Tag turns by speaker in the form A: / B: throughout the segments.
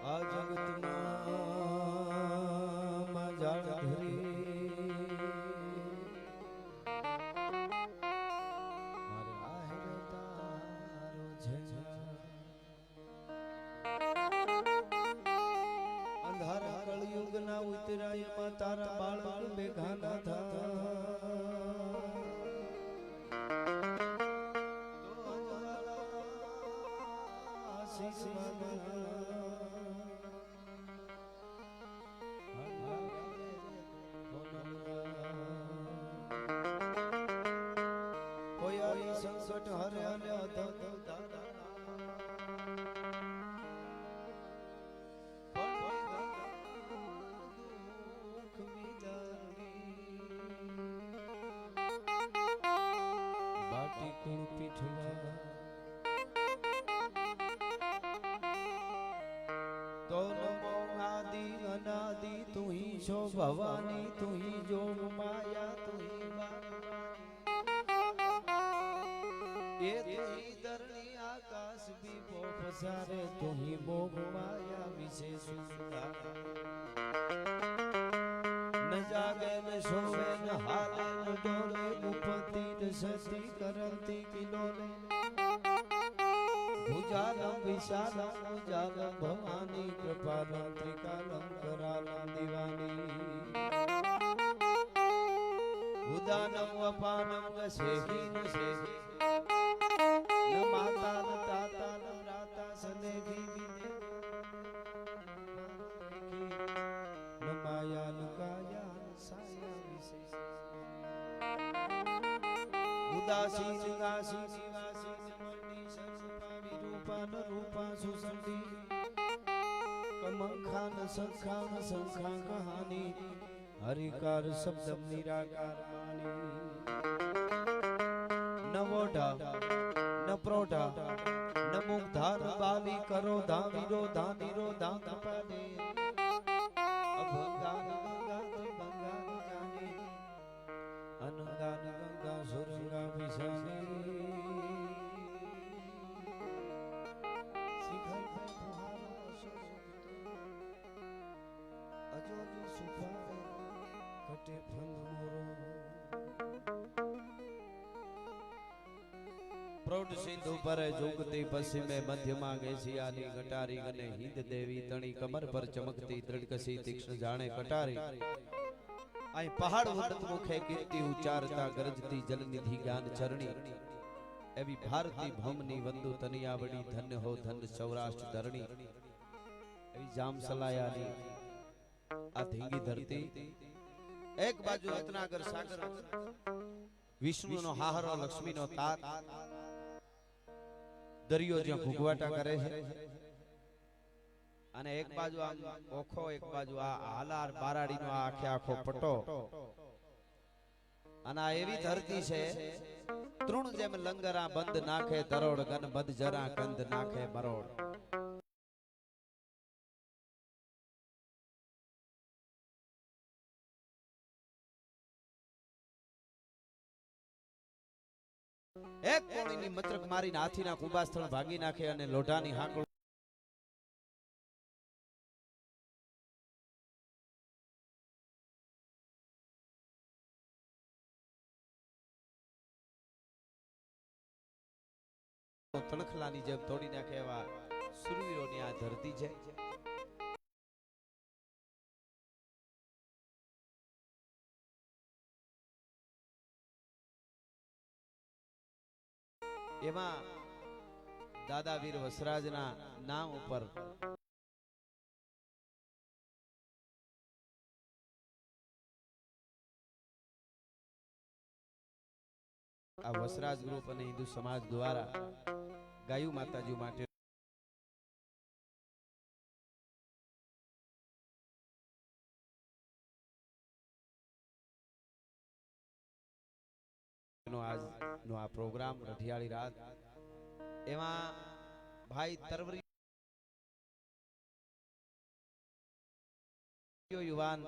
A: આ જગતમાં જાળ ધરી મારે આહેર તારો છે અંધારા કળયુગના ઉતરાયમાં તારા બાળક બેઘાના થા સંકટ હરે હરે બાટી કુળ પીઠવા તો નમો આદિ અનાદિ તું ही છો ભવાની તું ही જોગ માયા તું ही ये तुही धरनी आकाश भी पसारे तुही मोह माया विशेष न जागे न सोवे न हाले न डोले मुपति न सती करंती किलोले भुजालम विशालम भुजालम भवानी कृपालम त्रिकालम करालम दीवानी उदानम वपानम गसेही न सेही न माता न ताता न राता सनेगी न माया न काया न साया विशेष उदासी निगासी निवासी निमंडी सर्वपा विरूपा न रूपा सुसंडी कमंखा न संखा न संखा कहानी हरिकार शब्दम निराकार वाणी नवोढा न प्रोढा न मुग्धार बाली करो धावीरो धानीरो धाम पादे अभंगान गंगा भंगान जाने अनंगान गंगा सुरंगा विशाने शिखर पे फुहारा अजोज सुफारे कटे फंद मोरो प्रौढ़ सिंधु पर जुगती पश्चिमे मध्यमा गेसियानी गटारी गने हिंद देवी तणी कमर पर चमकती दृढ़कसी तीक्ष्ण जाने कटारी आई पहाड़ उन्नत मुखे कीर्ति उच्चारता गरजती जलनिधि ज्ञान चरणी एवी भारती भौमनी वंदु तनियावड़ी धन्य हो धन सौराष्ट्र धरणी એવી જામ સલાયાની આ ધીંગી ધરતી, એક બાજુ રત્નાકર સાગર, વિષ્ણુનો હાહરો, લક્ષ્મીનો તાત, દરિયો જ્યાં ઘૂઘવાટા કરે છે, અને એક બાજુ આમ ઓખો, એક બાજુ આ હાલાર બારાડીનો આ આખે આખો પટ્ટો, અને આ એવી ધરતી છે તૃણ જેમ લંગરા બંધ નાખે તરોડ, ગન બધ જરા કંદ નાખે મરોડ. એક કોણીની મત્રક મારીને હાથીના કુંભા સ્થળ ભાગી નાખે અને લોઢાની હાકળ તણખલાની જેમ તોડી નાખે એવા સુરવીરોની આ ધરતી છે. એમાં દાદા વીર વસરાજના નામ ઉપર આ વસરાજ ગ્રુપ અને હિન્દુ સમાજ દ્વારા ગાયું માતાજી માટે આજનો આ પ્રોગ્રામ રઢિયાળી રાત, એમાં ભાઈ તરવરી યુવાન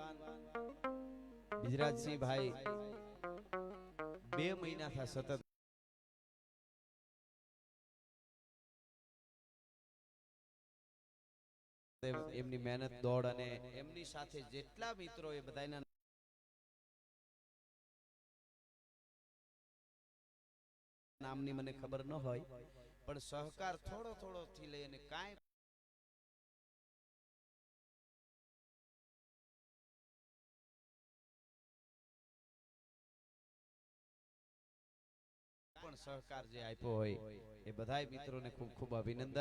A: બિજરાજસિંહ ભાઈ 2 મહિનાથી સતત એમની મહેનત, દોડ અને એમની સાથે જેટલા મિત્રો એ બધાના નામની મને ખબર ન હોય, પણ સહકાર થોડો થોડો થી લઈને કાંઈ પણ સહકાર જે આપ્યો હોય એ બધાય મિત્રોને ખૂબ ખૂબ અભિનંદન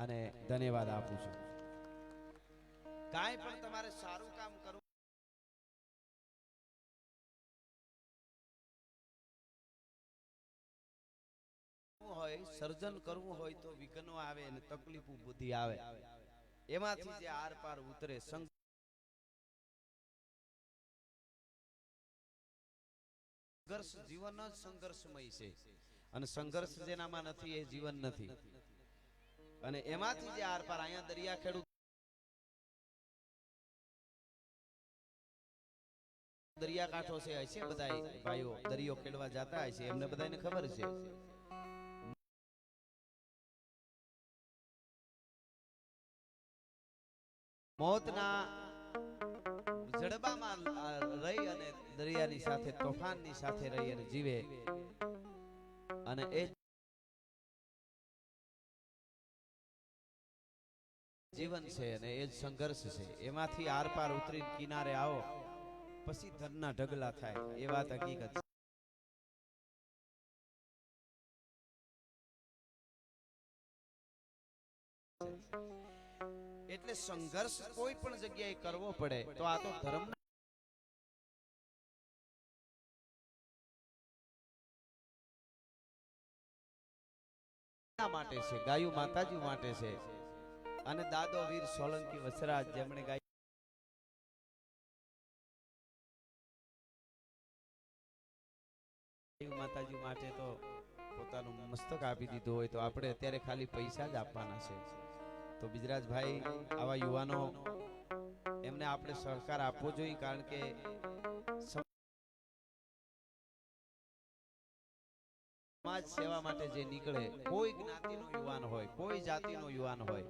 A: અને ધન્યવાદ આપું છું. કાંઈ પણ તમારે સારું કામ કરવું હોય, સર્જન કરવું હોય તો વિઘ્નો આવે અને તકલીફો બુદ્ધિ આવે, એમાંથી જે આર પાર ઉતરે. સંઘર્ષ જીવન જ સંઘર્ષમય છે, અને સંઘર્ષ જેનામાં નથી એ જીવન નથી, અને એમાંથી જે આર પાર અહીંયા દરિયા ખેડૂત દરિયાકાંઠો છે હશે, બધા ભાઈઓ દરિયો ખેડવા જતા હશે, એમને બધાને ખબર છે મોતના જડબામાં રહી અને દરિયાની સાથે તોફાનની સાથે રહી અને જીવે, અને એ જીવન છે અને એ જ સંઘર્ષ છે. એમાંથી આર પાર ઉતરીને કિનારે આવો પછી ધનના ઢગલા થાય, એ વાત હકીકત છે. એટલે સંઘર્ષ કોઈ પણ જગ્યાએ કરવો પડે તો આ તો ધર્મ માટે છે, ગાયું માતાજી માટે છે. અને દાદો વીર સોલંકી વસરાજ જેમણે ગાયું માતાજી માટે તો પોતાનું મસ્તક આપી દીધું હોય, તો આપણે અત્યારે ખાલી પૈસા જ આપવાના છે. તો બિજરાજભાઈ આવા યુવાનો એમને આપણે સહકાર આપવો જોઈએ, કારણ કે સમાજ સેવા માટે જે નીકળે, કોઈ જ્ઞાતિનો યુવાન હોય, કોઈ જાતિનો યુવાન હોય,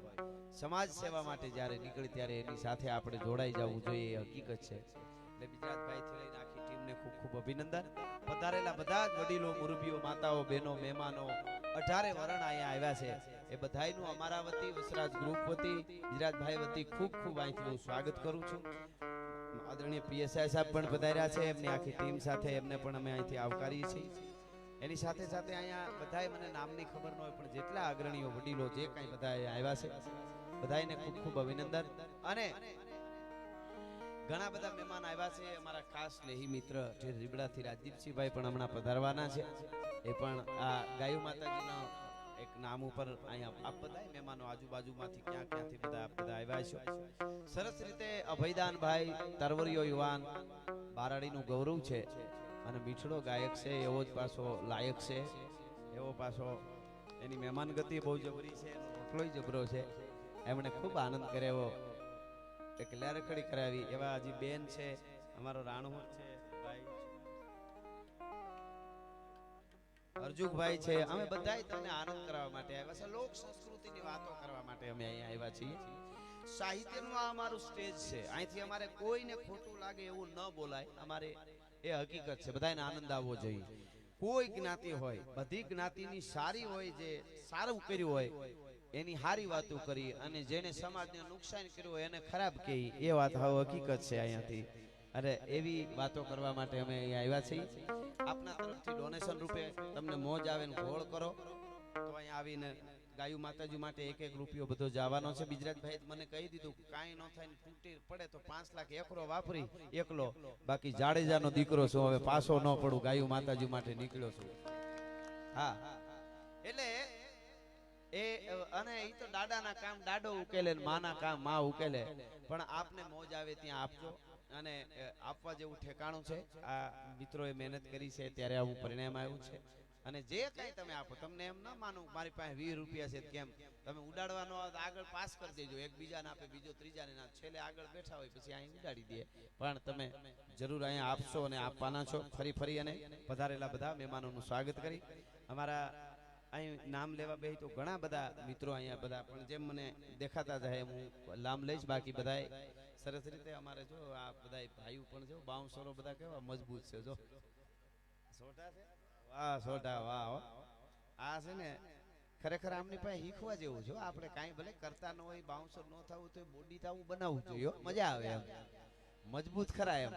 A: સમાજ સેવા માટે જ્યારે નીકળે ત્યારે એની સાથે આપણે જોડાઈ જવું જોઈએ, એ હકીકત છે. એટલે બિજરાજભાઈ થી લઈને આખી ટીમને ખૂબ ખૂબ અભિનંદન. પધારેલા બધા જ વડીલો, મુરબીઓ, માતાઓ, બહેનો, મહેમાનો 18 વરણ અહીંયા આવ્યા છે, એ બધાયનું અમારા વતી વસરાજ ગ્રુપ વતી બિજરાજભાઈ વતી ખૂબ ખૂબ અહીંથી હું સ્વાગત કરું છું. આદરણીય પીએસઆઈ સાહેબ પણ પધાર્યા છે, એમની આખી ટીમ સાથે એમને પણ અમે અહીંથી આવકારીએ છીએ. એની સાથે સાથે અહીંયા બધાય મને નામની ખબર ન હોય, પણ જેટલા અગ્રણીઓ વડીલો જે કાંઈ બધા આવ્યા છે બધાને ખૂબ ખૂબ અભિનંદન. અને ઘણા બધા મહેમાન આવ્યા છે અમારા ખાસ લેહી મિત્ર જે રીબડાથી રાજદીપસિંહભાઈ પણ હમણાં પધારવાના છે. એ પણ આ ગાયુ માતાજીનો એક નામ ઉપર અહીંયા આપ બધા મહેમાનો આજુબાજુમાંથી ક્યાંથી બધા આપ બધા આવ્યા છો. સરસ રીતે અભયદાનભાઈ તરવરિયો યુવાન બારાડીનું ગૌરવ છે અને મીઠડો ગાયક છે, એવો જ પાછો લાયક છે, એવો પાછો એની મહેમાન ગતિ બહુ જબરી છે, રોટલોય જબરો છે. એમણે ખૂબ આનંદ કર્યો, એક લહેરખડી કરાવી. એવા હજી બેન છે, અમારો રાણુર છે ભાઈ, અરજુભાઈ છે. અમે બધાય તમને આનંદ કરાવવા માટે આવ્યા છે, લોક સંસ્કૃતિની વાતો કરવા માટે અમે અહીંયા આવ્યા છીએ. સાહિત્યનું આ અમારું સ્ટેજ છે, અહીંથી અમારે કોઈને ખોટું લાગે એવું ન બોલાય. અમારે એ હકીકત છે, બધાને આનંદ આવવો જોઈએ. કોઈ જ્ઞાતિ હોય, બધી જ્ઞાતિની સારી હોય, જે સારું કર્યું હોય એની સારી વાતો કરી, અને જેને સમાજને નુકસાન કર્યું હોય એને ખરાબ કહી, એ વાત હવે હકીકત છે અહીંયાથી. અરે એવી વાતો કરવા માટે અમે અહીંયા આવ્યા છીએ. આપના તરફથી ડોનેશન રૂપે તમને મોજ આવે ને ઘોળ કરો તો અહીંયા આવીને ગાયુ માતાજી માટે એક એક રૂપિયો બધો જવાનો છે. ગુજરાતભાઈ મને કહી દીધું કાંઈ ન થાય ને તૂટી પડે તો 5 લાખ એકરો વાપરી એકલો, બાકી જાડેજાનો દીકરો છું, હવે પાછો ન પડું, ગાયુ માતાજી માટે નીકળ્યો છું. હા, એટલે એ અને એ તો દાદાના કામ દાડો ઉકેલે ને માના કામ માં ઉકેલે, પણ આપને મોજ આવે ત્યાં આપજો. અને આપવા જેવું ઠેકાણું છે. આ મિત્રોએ મહેનત કરી છે ત્યારે આવું પરિણામ આવ્યું છે. અને જે કઈ તમે આપો, તમને એમ ન માનું મારી પાસે 20 રૂપિયા છે કેમ, તમે ઉડાડવાનો આગળ પાસ કરી દેજો, એક બીજાને આપે, બીજો ત્રીજાને ના, છેલ્લે આગળ બેઠા હોય પછી અહીં ઉડાડી દે. પણ તમે જરૂર અહીંયા આપશો અને આપવાના છો. ફરી અને પધારેલા બધા મહેમાનોનું સ્વાગત કરી અમારા અહીં નામ લેવા બેહી તો ઘણા બધા મિત્રો અહીંયા બધા, પણ જેમ મને દેખાતા જાય હું નામ લઈશ. બાકી બધાય સરસ રીતે અમારે જો આ બધાય ભાઈઓ પણ જો બાઉન્સરો બધા કેવા મજબૂત છે. જો સોટા છે, વાહ સોટા વાહ. આ છે ને ખરેખર આમની પાસે શીખવા જેવું છે. આપણે કાંઈ ભલે કરતા ન હોય, બાઉન્સર ન થવું તો બોડી થવું બનાવવું જોઈએ, મજા આવે એમ, મજબૂત ખરા એમ.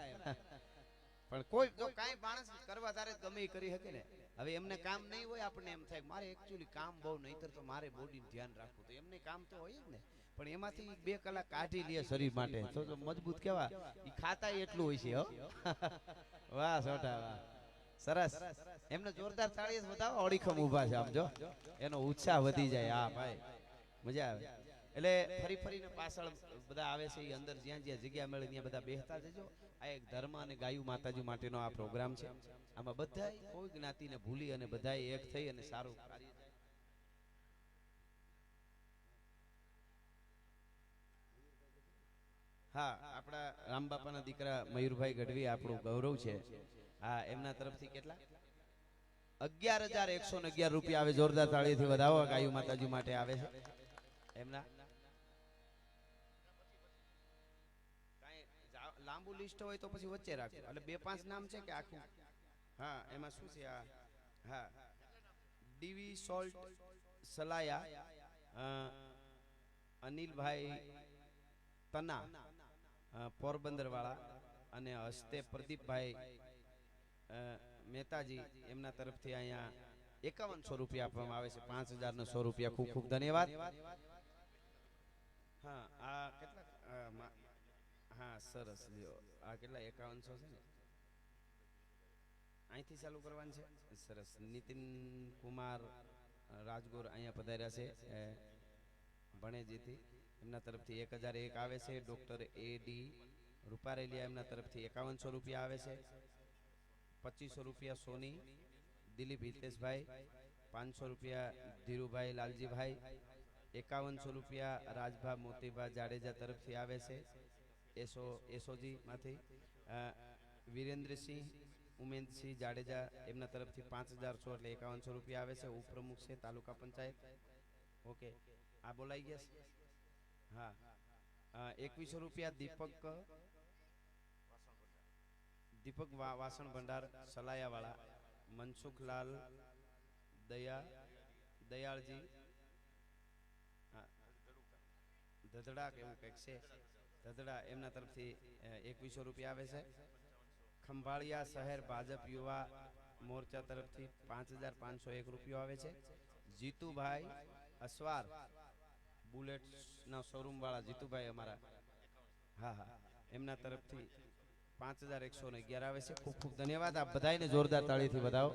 A: પણ કોઈ જો કાંઈ માણસ કરવા તારે ગમે કરી શકે ને. હવે એમને કામ નહીં હોય, આપણને એમ થાય મારે એકચ્યુઅલી કામ બહુ નહીતર તો મારે બોડીનું ધ્યાન રાખવું, તો એમને કામ તો હોય જ ને, પણ એમાંથી 2 કલાક કાઢી લે શરીર માટે તો મજબૂત કેવા ઈ ખાતા એટલું હોય છે. હો વાહ સોટા વાહ, સરસ. એમને જોરદાર તાળીઓ બતાવો, ઓડીખમ ઊભા છે આમ જો, એનો ઉત્સાહ વધી જાય. હા ભાઈ મજા આવે. એટલે ફરીને પાછળ બધા આવે છે, એ અંદર જ્યાં જગ્યા મળે ત્યાં બધા બેસતા જજો. આ એક ધર્મ અને ગાયુ માતાજી માટેનો આ પ્રોગ્રામ છે. આમાં બધા કોઈ જ્ઞાતિને ભૂલી અને બધા એક થઈ અને સારું કાર્ય. હા, આપણા રામબાપાના દીકરા મયુરભાઈ ગઢવી આપણું ગૌરવ છે. હા, એમના તરફથી કેટલા 11,111 રૂપિયા આવે. જોરદાર તાળીથી વધાવો. ગાયુ માતાજી માટે આવે છે. એમના લાંબુ લિસ્ટ હોય તો પછી વચ્ચે રાખો, એટલે 2-5 નામ છે કે આખું? હા, એમાં શું છે? હા, ડીવી સોલ્ટ સલાયા, અનિલભાઈ તના પોરબંદર વાળા, અને હસ્તે પ્રદીપભાઈ મહેતાજી, એમના તરફથી અહીંયા 5100 રૂપિયા આપવામાં આવે છે. 5000 રૂપિયા. ખૂબ ખૂબ ધન્યવાદ. હા, આ કેટલા? હા સરસ લ્યો. આ કેટલા 5100 છે ને, અહીંથી ચાલુ કરવાનું છે. સરસ. નીતિન કુમાર રાજગોર અહીંયા પધાર્યા છે ભણેજીથી, એમના તરફથી 1001 આવે છે. ડોક્ટર એડી રૂપારેલિયા, એમના તરફથી 5100 રૂપિયા આવે છે. 2500 રૂપિયા સોની દિલીપ હિતેશભાઈ, 500 રૂપિયા ધીરુભાઈ લાલજીભાઈ, 5100 રૂપિયા રાજભા મોતીભા જાડેજા તરફથી આવે છે. એસોજી માંથી વીરેન્દ્રસિંહ ઉમેદસિંહ જાડેજા, એમના તરફથી 5100 એટલે 5100 રૂપિયા આવે છે. ઉપપ્રમુખ છે તાલુકા પંચાયત. ઓકે, આ બોલાઈ ગયા છે. હા, 2100 રૂપિયા દીપક વાસણ ભંડાર સલાયાવાળા, મનસુખલાલ દયાળજી ધધડા કે એવું કંઈક છે, ધધડા, એમના તરફથી 2100 રૂપિયા આવે છે. ખંભાળિયા શહેર ભાજપ યુવા મોરચા તરફથી 5501 રૂપિયો આવે છે. જીતુભાઈ અસવાર બુલેટના શોરૂમ વાળા જીતુભાઈ અમારા, હા હા, એમના તરફથી 5111 આવે છે. ખૂબ ખૂબ ધન્યવાદ. આપ બધાને જોરદાર તાળીથી વધાવો.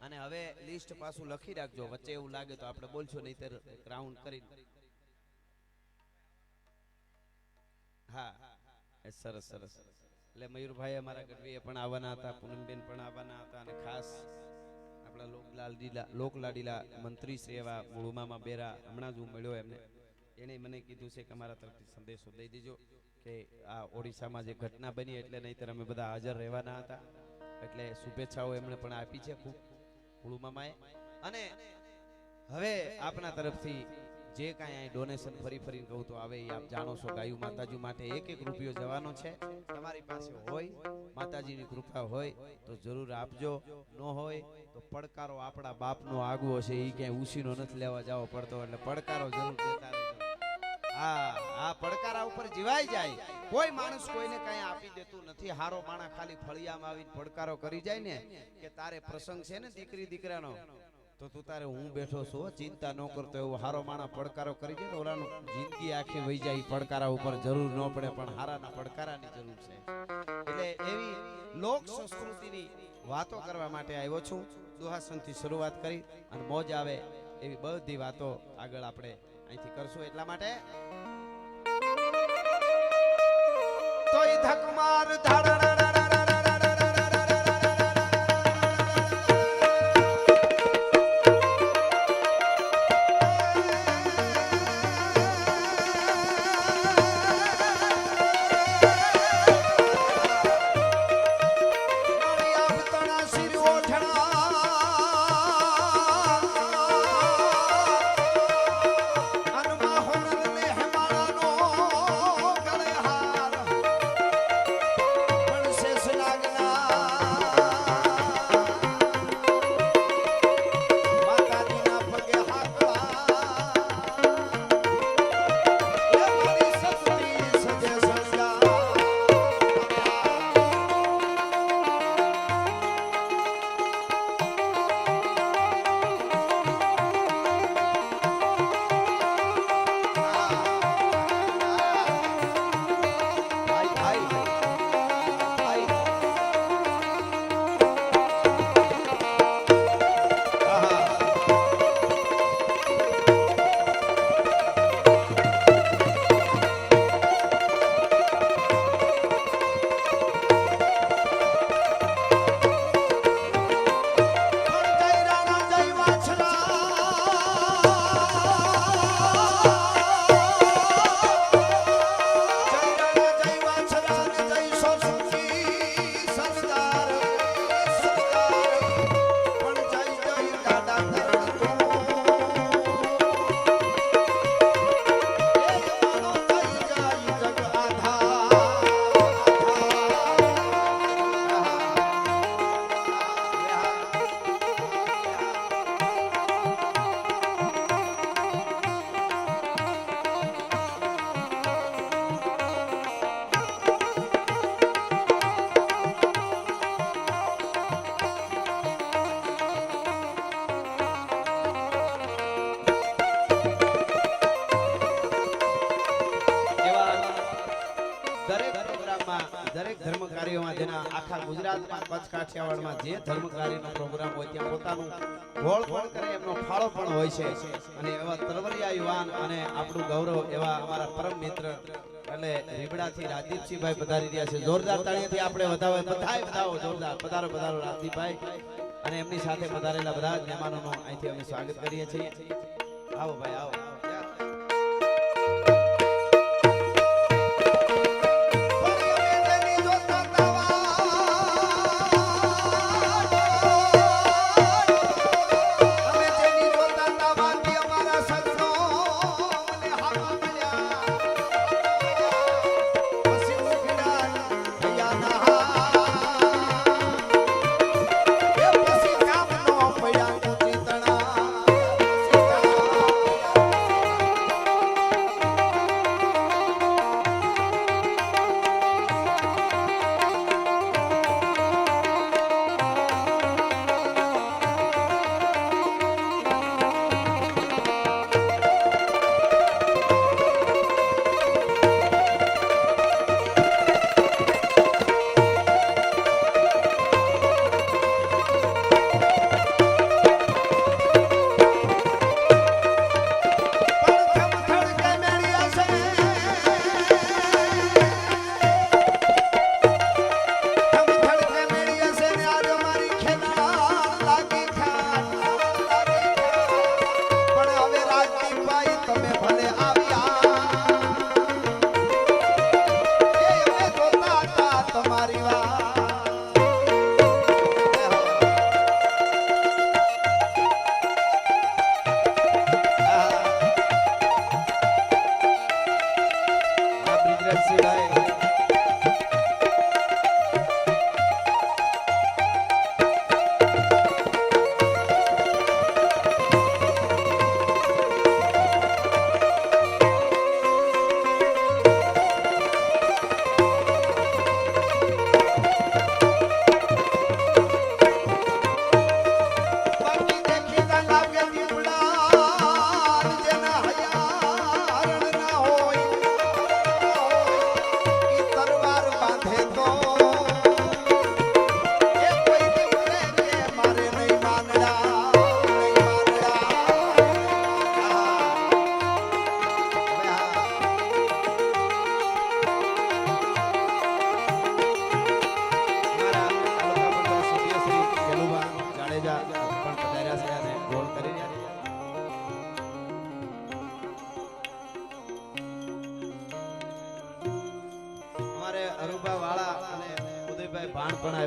A: અને હવે લિસ્ટ પાછું લખી રાખજો, વચ્ચે એવું લાગે તો આપણે બોલશું, નહીતર રાઉન્ડ કરી. હા, એ સરસ સરસ. એટલે મયુરભાઈ અમારા ગઢવીએ પણ આવવાના હતા, પૂનમબેન પણ આવવાના હતા, અને ખાસ આપણા લોકલાડીલા મંત્રી શ્રી એવા મુળુમામાં બેરા હમણાં જ હું મળ્યો એમને, એણે મને કીધું છે કે અમારા તરફથી સંદેશો દઈ દીજો કે આ ઓડિશામાં જે ઘટના બની એટલે નહીતર અમે બધા હાજર રહેવાના હતા, એટલે શુભેચ્છાઓ એમણે પણ આપી છે ખૂબ મુળુમામાએ. અને હવે આપના તરફથી જે કાંઈ અહીં ડોનેશન ફરી ફરીને કહું તો આવે એ આપ જાણો છો. ગાયું માતાજી માટે એક એક રૂપિયો જવાનો છે. તમારી પાસે હોય, માતાજીની કૃપા હોય તો જરૂર આપજો, ન હોય તો પડકારો આપણા બાપનો આગવો છે, એ ક્યાંય ઉસીનો નથી લેવા જવો પડતો, એટલે પડકારો જરૂર દેતા રહેજો. હા, આ પડકારા ઉપર જીવાઈ જાય. કોઈ માણસ કોઈને કાંઈ આપી દેતું નથી. હારો માણા ખાલી ફળિયામાં આવીને પડકારો કરી જાય ને કે તારે પ્રસંગ છે ને દીકરી દીકરાનો, તો તું તારે હું બેઠો છું, ચિંતા ન કરતો, એવો હારો માણા પડકારો કરી જાય તો ઓલાનું જિંદગી આખી વહી જાય. પડકારા ઉપર જરૂર ન પડે, પણ હારાના પડકારાની જરૂર છે. એટલે એવી લોક સંસ્કૃતિની વાતો કરવા માટે આવ્યો છું. દુહાસનથી શરૂઆત કરી અને મોજ આવે એવી બધી વાતો આગળ આપણે અહીંથી કરશું. એટલા માટે તોય ધકમાર ધાડા દરેક ધર્મ કાર્યોમાં જેના આખા ગુજરાતમાં કચ્છ કાઠિયાવાડમાં જે ધર્મ કાર્યનો પ્રોગ્રામ હોય ત્યાં પોતાનું ગોળ કરે એમનો ફાળો પણ હોય છે. અને એવા તરવરિયા યુવાન અને આપણું ગૌરવ એવા અમારા પરમ મિત્ર એટલે રીબડાથી રાજદીપસિંહભાઈ પધારી રહ્યા છે. જોરદાર તાળીઓથી આપણે વધાવો જોરદાર. પધારો પધારો રાજદીપભાઈ અને એમની સાથે પધારેલા બધા જ મહેમાનોનો અહીંથી અમે સ્વાગત કરીએ છીએ. આવો ભાઈ આવો.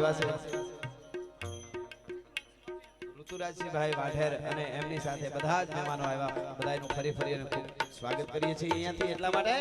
A: આવ્યા છે ઋતુરાજસિંહભાઈ વાઢેર અને એમની સાથે બધા જ મહેમાનો આવ્યા બધાનું ફરી ફરી સ્વાગત કરીએ છીએ અહીંયાથી એટલા માટે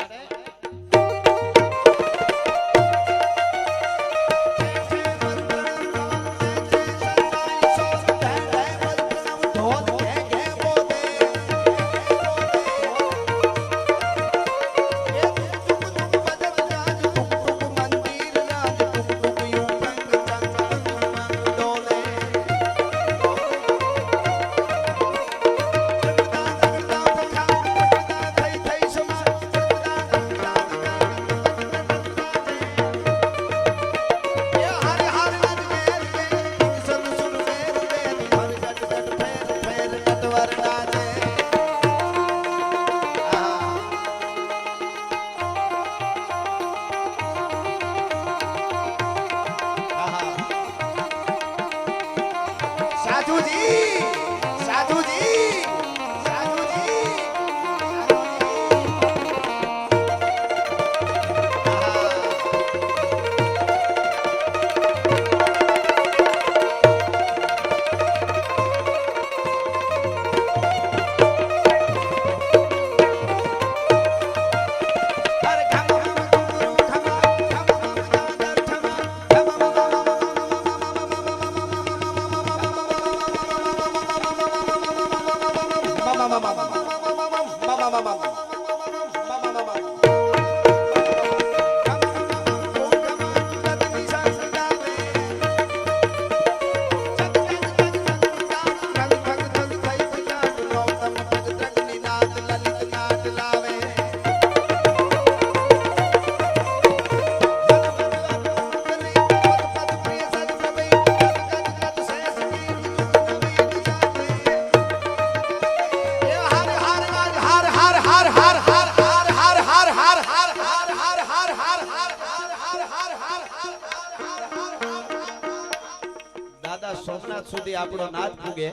A: સોમનાથ સુધી આપણો નાદ પૂગે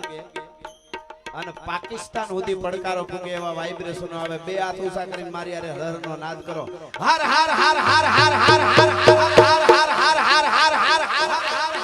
A: અને પાકિસ્તાન સુધી પડકારો પૂગે એવા વાઇબ્રેશનો આવે બે હાથ ઊંચા કરીને મારી હારે હર નો નાદ કરો હર હર હર હર હર હર હર હર હર હર હર હર હર હર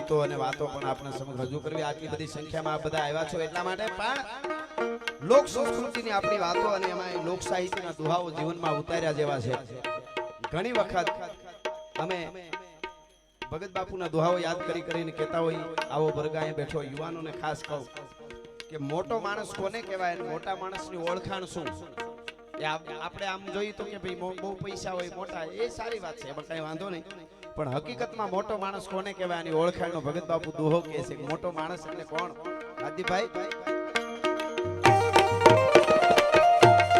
A: ગીતો અને વાતો પણ આપણે સમક્ષ રજૂ કરવી આટલી બધી સંખ્યામાં બધા આવ્યા છો એટલા માટે પણ લોક સંસ્કૃતિની આપણી વાતો અને એમાં લોક સાહિત્યના દુહાઓ જીવનમાં ઉતાર્યા જેવા છે ઘણી વખત અમે ભગત બાપુના દુહાઓ યાદ કરીને કહેતા હોય આવો વર્ગાએ બેઠો યુવાનોને ખાસ કહું કે મોટો માણસ કોને કહેવાય અને મોટા માણસની ઓળખાણ શું આપણે આમ જોઈએ તો કે ભાઈ બહુ પૈસા હોય મોટા એ સારી વાત છે એમાં કઈ વાંધો નહીં પણ હકીકતમાં મોટો માણસ કોને કહેવાય? આની ઓળખાણનો ભગત બાપુ દોહો કહે છે કે મોટો માણસ એટલે કોણ? આદિભાઈ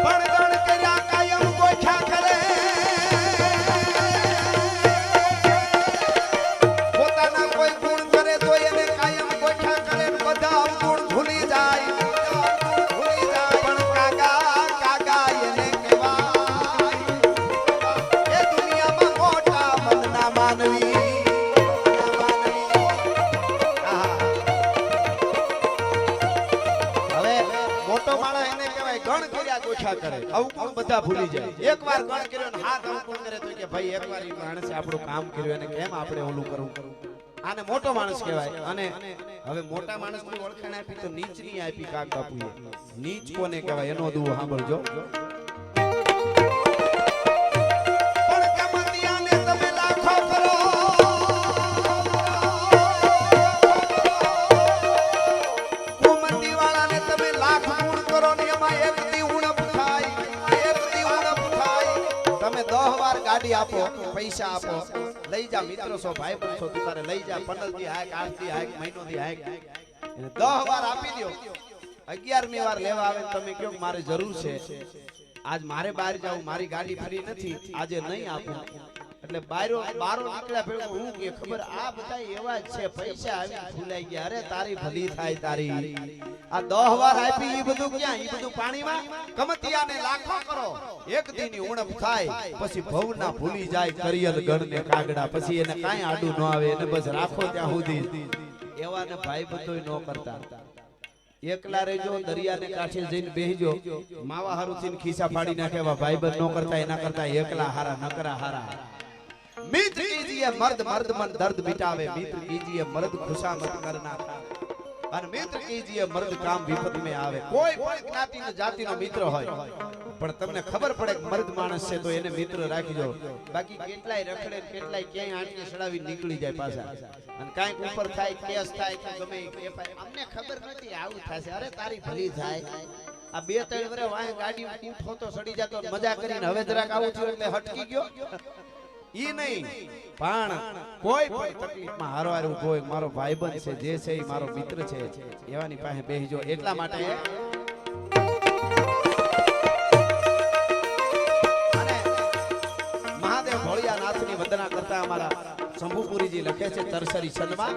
A: પણ ગણ કર્યા કાયમ ગોઠા કરે, પોતાના કોઈ ગુણ કરે તો એને કાયમ ગોઠા કરે, બધા ગુણ ભૂલી જાય, પણ કાગા કાગા એને કહેવાય એ દુનિયામાં મોટા મનના માનવી. ગણ કર્યા ગોઠા કરે, અવગુણ બધા ભૂલી જાય. એકવાર ગણ કર્યો ને હાથ અવગુણ કરે તો કે ભાઈ એકવાર ઈ માણસે આપણું કામ કર્યું અને કેમ આપણે ઓલું કરવું? આને મોટો માણસ કહેવાય. અને હવે મોટા માણસની ઓળખાણ આપી તો નીચની આપી કાક બાપુએ. નીચ કોને કહેવાય એનો દુઓ સાંભળજો. પણ કમતિયાને તમે લાખો કરો, કુમતી વાળાને તમે લાખ ગુણ કરો ને એમાં એક દી ઉણપ થાય, એક દી ઉણપ થાય. તમે 10 વાર ગાડી આપો, પૈસા આપો, લઈ જા, મિત્રો છો, ભાઈ બંધ છો, તું તારે લઈ જા, 15 દી હાક, 8 દી હાક, મહિનો દી હાક, એને 10 વાર આપી દો. 11મી વાર લેવા આવે તમે કહો મારે જરૂર છે, આજ મારે બહાર જાવું, મારી ગાડી ફ્રી નથી, આજે નહીં આપું. એટલે બારો નીકળ્યા ભેગો હું કે ખબર આ બધા એવા જ છે, પૈસા આવી ભૂલાઈ ગયા. અરે તારી ભલી થાય તારી. આ 10 વાર આપી ઈ બધું ક્યાં? ઈ બધું પાણીમાં. કમતિયાને લાખો કરો, એક દીની ઉણપ થાય, પછી ભવના ભૂલી જાય કરિયલ ગણને કાગડા, પછી એને કાંઈ આડું ન આવે, એને બસ રાખો ત્યાં સુધી. એવાને ભાઈ બધોય ન કરતા. એકલા રહેજો, દરિયાને કાંઠે જઈને બેહજો, માવા હારુથી ખિસ્સા ફાડી નાખે એવા ભાઈબંધ ન કરતા. એના કરતા એકલા હારા, નકરા હારા. मित्र कीजिए मर्द मर्द मन दर्द मिटावे, मित्र कीजिए मर्द खुशामद करना અને મિત્ર कीजिए मर्द काम विपद में આવે. કોઈ પણ જ્ઞાતિનો જાતિનો મિત્ર હોય પણ તમને ખબર પડે કે મર્દ માણસ છે તો એને મિત્ર રાખજો. બાકી કેટલાય રખડે, કેટલાય ક્યાંય આંટે સડાવી નીકળી જાય પાછા. અને કાંઈક ઉપર થાય, કેસ થાય કે ગમે અમને ખબર નથી આવું થશે, અરે તારી ભલી થાય. આ 2-3 વર્ષ વાહે ગાડી ઉઠો તો સડી જતો, મજા કરીને હવે જરાક આવું થયું એટલે હટકી ગયો. ઈ નહીં, પણ કોઈ પણ તકલીફમાં હારો હારો કોઈ મારો ભાઈબંધ છે, જે છે ઈ મારો મિત્ર છે, એવાની પાસે બેહીજો. એટલા માટે અને મહાદેવ ભોળિયાનાથની વંદના કરતા અમારા શંભુપુરીજી લખે છે તરસરી છંદમાં,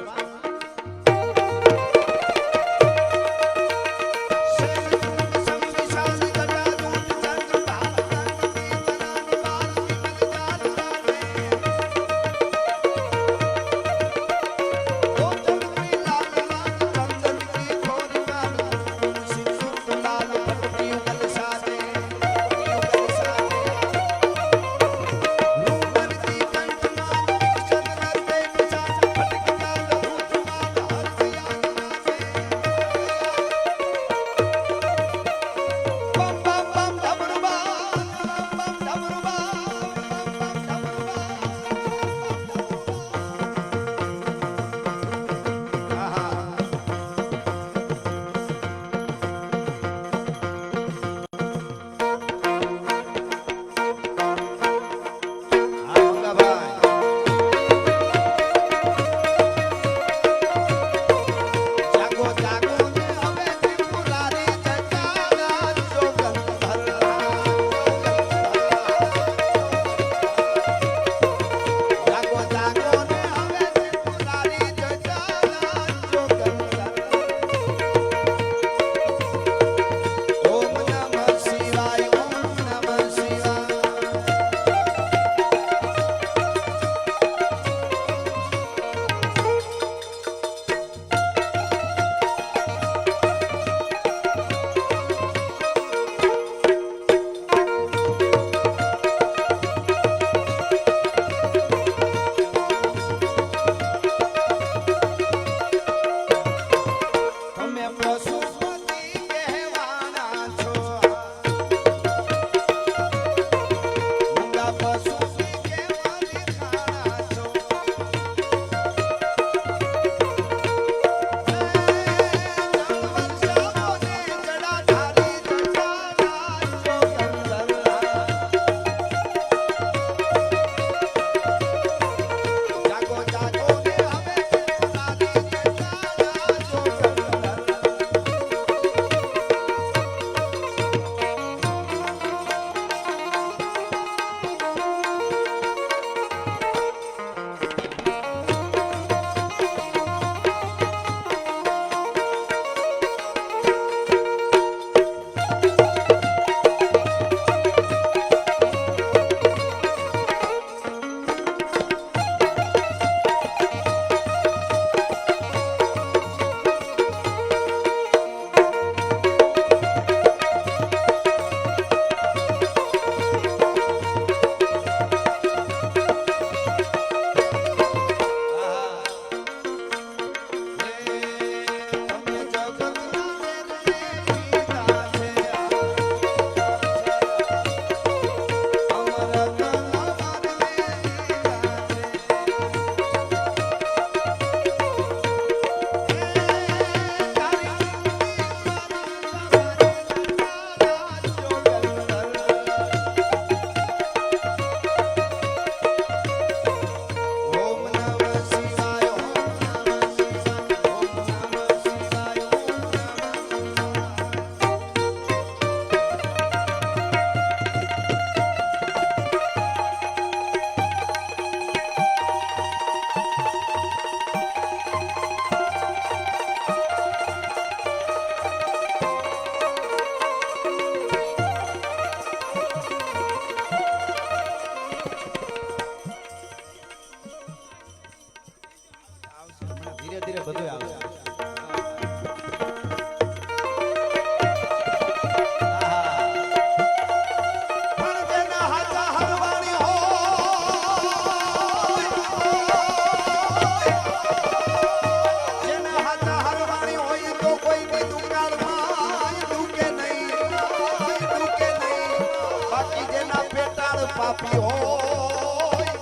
B: પાપી હોય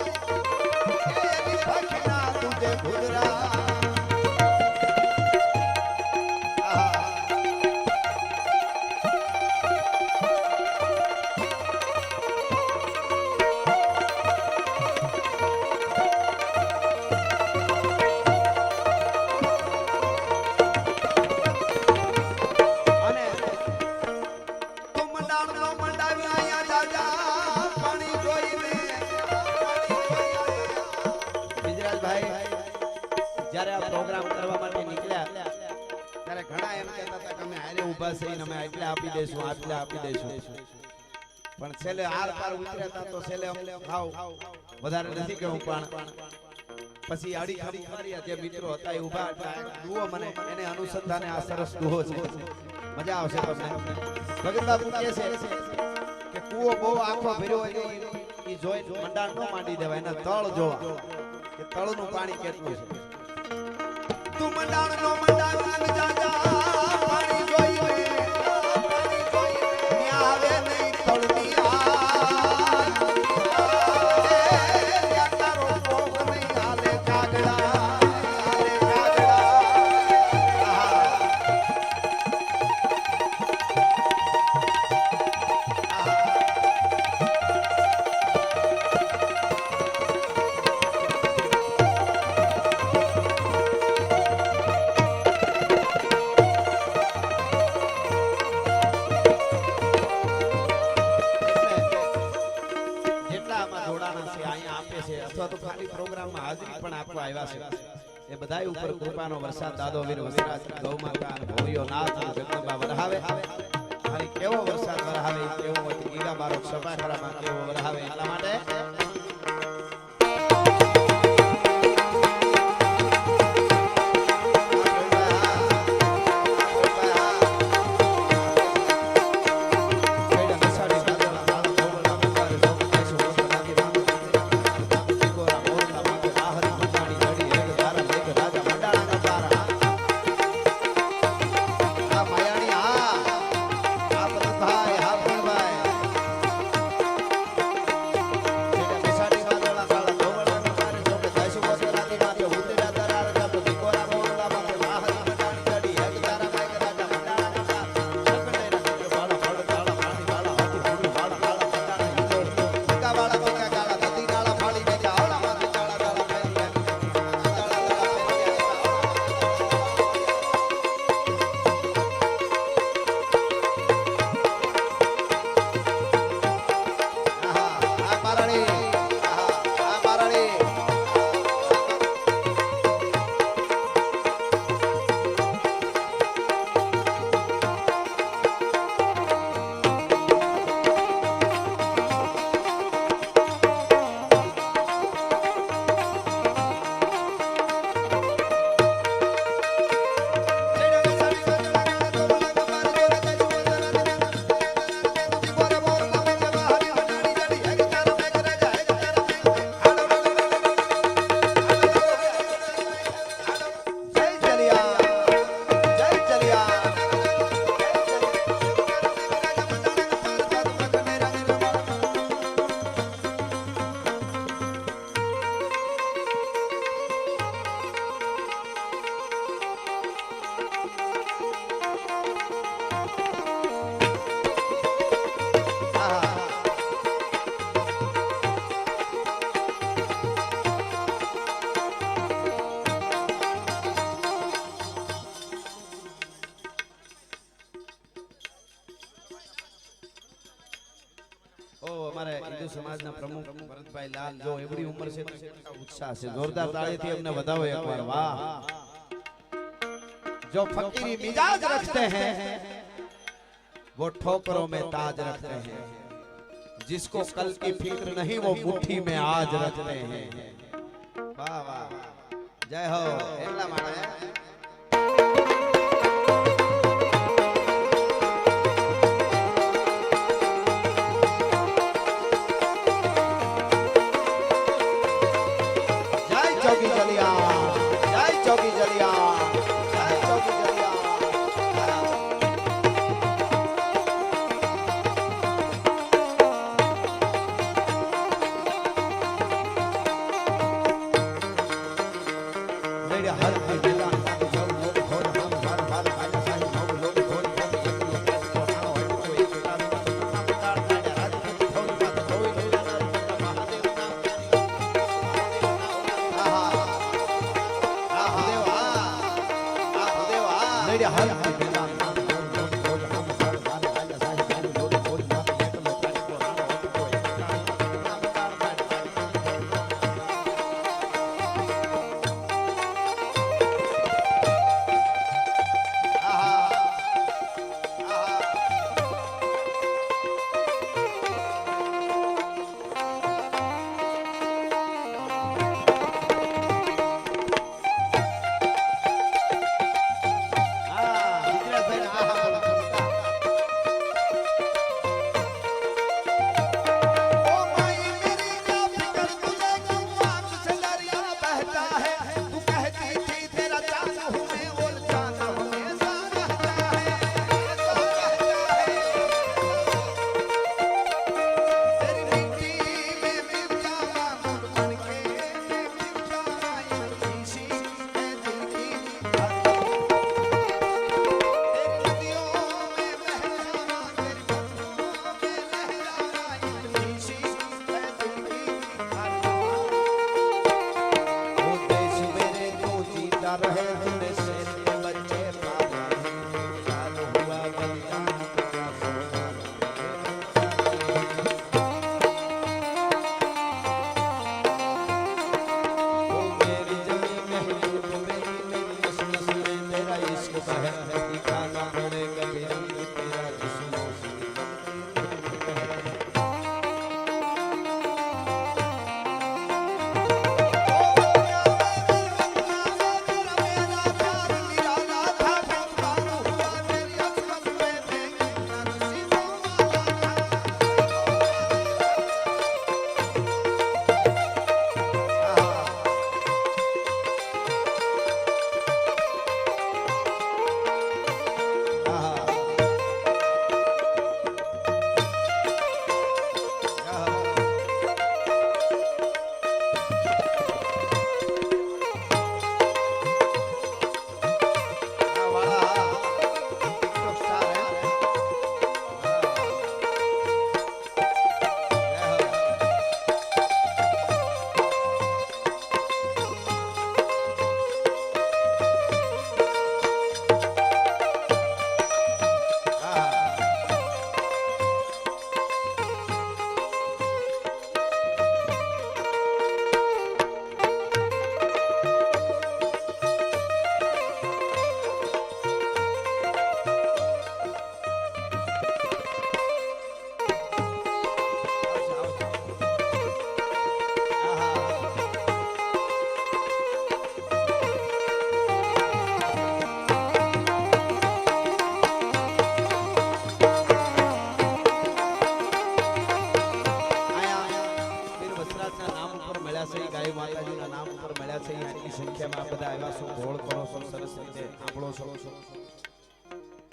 B: એની પખના તુજે ભુજરા
A: જ્યારે આ પ્રોગ્રામ કરવા માટે નીકળ્યા ત્યારે ઘણા એમ કહેતા હતા કે અમે હારે ઊભા થઈને અમે આટલા આપી દઈશું આટલા આપી દઈશું પણ છેલ્લે આર પાર ઉતર્યા હતા તો છેલ્લે અમને ખાવ વધારે નથી કહું પણ પછી આડી ખાડી માર્યા જે મિત્રો હતા એ ઊભા હતા દુઓ મને એને અનુસંધાને આ સરસ દુઓ છે મજા આવશે તમને ભગત બાપુ કહે છે કે કૂવો બહુ આખો ભર્યો હોય એ જોઈ મંડાણ ન માંડી દેવાય એના તળ જોવા કે તળનું પાણી કેટલું છે
B: તું મંડાણ નો મંડાણ જાજા પાણી જોઈ ન્યા આવે નહીં તળની આ તારો ભોગ નહીં હાલે કાગડા
A: અથવા તો ખાલી પ્રોગ્રામમાં હાજરી પણ આપવા આવ્યા છે એ બધાય ઉપર કૃપાનો વરસાદ દાદો વીર વસરાજ ગૌ માતા અને ભોળિયો નાથ જગદંબા વરહાવે અને કેવો વરસાદ વરહાવે કેવો ગીગા બારોક સભાખરામાં કેવો વરહાવે એટલા માટે હિન્દુ સમાજના પ્રમુખ ભરતભાઈ લાલ જો એવડી ઉંમર છે તો ઉત્સાહ છે જોરદાર તાળીથી એમને વધાવો એકવાર વાહ जो फकीरी मिजाज रखते हैं वो ठोकरों में ताज रखते हैं जिसको कल की फिक्र नहीं वो मुट्ठी में आज रखते हैं वाह वाह जय हो એટલા માટે चौकी जलिया जय चौकी जलिया जय चौकी जलिया
B: મેળે હાલ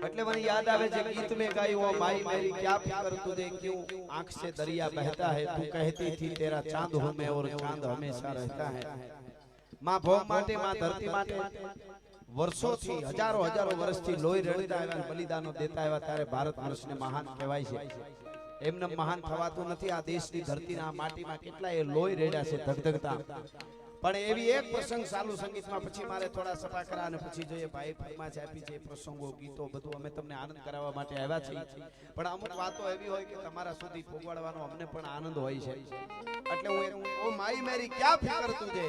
B: એટલે મને યાદ આવે છે ગીત में गाई वो माई मेरी क्या फिकर तुझे क्यों आंख से दरिया बहता है तू कहती थी तेरा चांद हूं मैं और चांद हमेशा रहता है मां भोग माटे मां धरती माटे વર્ષોથી હજારો વર્ષથી લોહી રેડતા આવ્યા બલિદાનો દેતા આવ્યા ત્યારે ભારત વર્ષને મહાન કહેવાય છે એમને મહાન થવાતું નથી આ દેશની ધરતીના માટીમાં કેટલા એ લોહી રેડ્યા છે ધગધગતા પણ એવી એક પ્રસંગ ચાલુ સંગીતમાં પછી મારે થોડા સભા કરા અને પછી જોઈએ ભાઈ ફરમાઈશ આપી છે પ્રસંગો ગીતો બધું અમે તમને આનંદ કરાવવા માટે આવ્યા છીએ પણ અમુક વાતો એવી હોય કે તમારા સુધી પહોંચાડવાનો અમને પણ આનંદ હોય છે એટલે હું ઓ માઈ મેરી क्या फिकर तुझे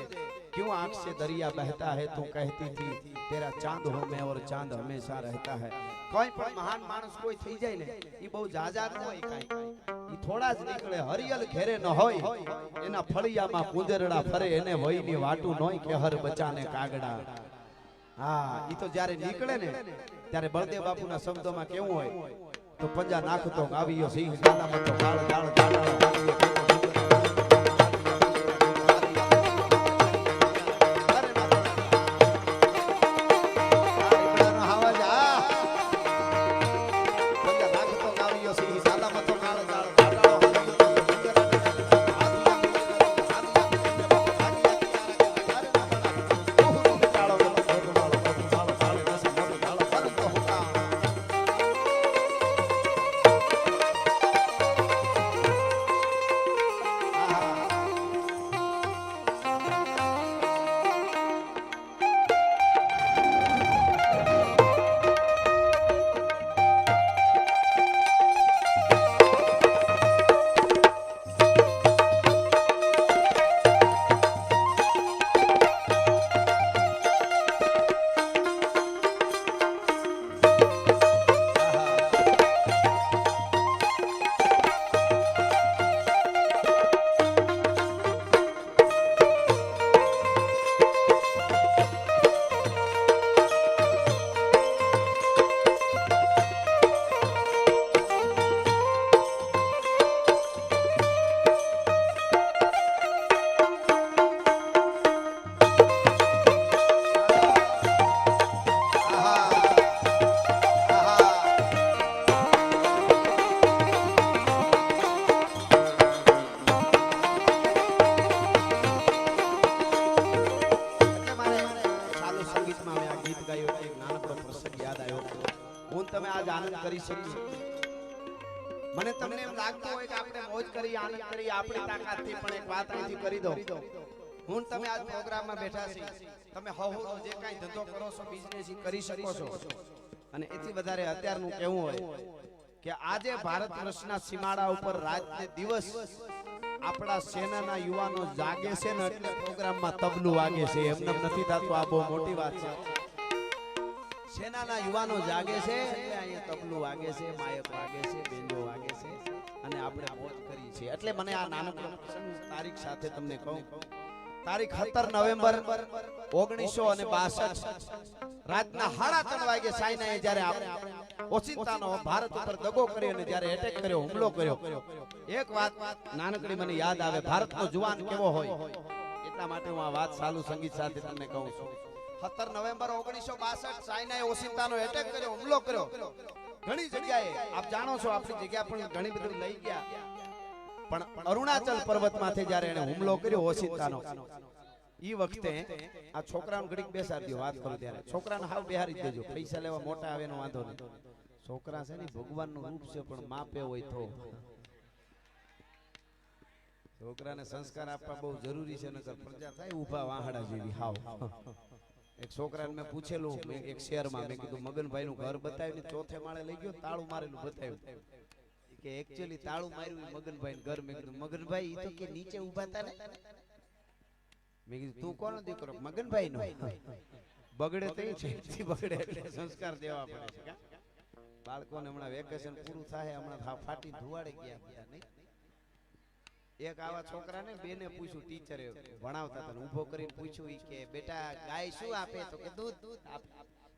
B: क्यों आंख से दरिया बहता है तू कहती थी तेरा चांद हूं मैं और चांद हमेशा रहता है कोई पण महान माणस कोई થઈ જાય ને ઈ બહુ જાજા ન હોય કાઈ ઈ થોડા જ નીકળે હરિયલ ઘેરે ન હોય એના ફળિયામાં કુંજરડા ફરે એને વહીની વાટું નોય કે હર બચાને કાગડા હા ઈ તો જ્યારે નીકળે ને ત્યારે બળદેવ બાપુના શબ્દોમાં કેવું હોય તો પંજા નાખતો ગાવીયો સિંહ ગાલામાં તો ગાળ ગાળ ગાળ હું તમે આજ આનંદ કરી શકીએ. મને તમને એમ લાગતું હોય કે આપણે મોજ કરી આનંદ કરી આપણી તાકાતથી, પણ એક વાત અહીંથી કરી દો. હું તમે આજ પ્રોગ્રામમાં બેઠા છીએ, તમે હો જે કાંઈ ધંધો કરો છો, બિઝનેસ કરી શકો છો. અને એથી વધારે અત્યારનું કેવું હોય કે આજે ભારત વર્ષના સીમાડા ઉપર રાત ને દિવસ આપણા સેનાના યુવાનો જાગે છે ને, એટલે પ્રોગ્રામમાં તબલું વાગે છે. એમને નથી થતું, આ બહુ મોટી વાત છે. સેનાના યુવાનો જાગે છે એટલે અહીંયા તબલું વાગે છે, માયક વાગે છે, બેંજો વાગે છે અને આપણે મોજ કરી છે. એટલે મને આ નાનકડો પ્રસંગ તારીખ સાથે તમને કહું. તારીખ 17 નવેમ્બર 1962 રાતના 3:30 વાગે સાયનાએ જ્યારે ઓચિંતાનો ભારત ઉપર દગો કર્યો અને જ્યારે એટેક કર્યો, હુમલો કર્યો, એક વાત નાનકડી મને યાદ આવે, ભારતનો જુવાન કેવો હોય. એટલા માટે હું આ વાત સાલુ સંગીત સાથે તમને કહું છું. 17 નવેમ્બર 1962 સાયનાએ ઓચિંતાનો એટેક કર્યો, હુમલો કર્યો. ઘણી જગ્યાએ આપ જાણો છો, આપણી જગ્યા પણ ઘણી બધી લઈ ગયા, પણ અરુણાચલ પર્વતમાંથી જ્યારે એને હુમલો કર્યો ઓચિંતાનો, ઈ વખતે આ છોકરાને ઘડીક બેસાડી દો, વાત કરું ત્યારે છોકરાને હાવ બેહારી દેજો. પૈસા લેવા મોટા આવે એનો વાંધો નહીં. છોકરા છે ને ભગવાનનું રૂપ છે, પણ માપે હોય તો. છોકરાને સંસ્કાર આપવા બહુ જરૂરી છે, નકર પ્રજા થાય ઊભા વાહડા જેવી હાવ. એક છોકરાને મેં પૂછેલું, મેં એક શહેરમાં, મેં કીધું મગનભાઈ નું ઘર બતાવ્યું ને ચોથે માળે લઈ ગયો, તાળું મારેલું બતાવ્યું કે એકચ્યુઅલી તાળું માર્યું મગનભાઈ ઘર. મેં કીધું મગનભાઈ ઈ તો કે નીચે ઊભા હતા ને. મેં કીધું તું કોનો દીકરો? મગનભાઈ નો. બગડે તો બગડે એટલે સંસ્કાર દેવા પડે છે. બાળકોને હમણાં વેકેશન પૂરું થાય, હમણાં ફાટી ધુવાડે ગયા નહીં. એક આવા છોકરાને બેને પૂછ્યું, ટીચરે ભણાવતા હતા, ઊભો કરીને પૂછ્યું ઈ કે બેટા ગાય શું આપે? તો કે દૂધ આપે.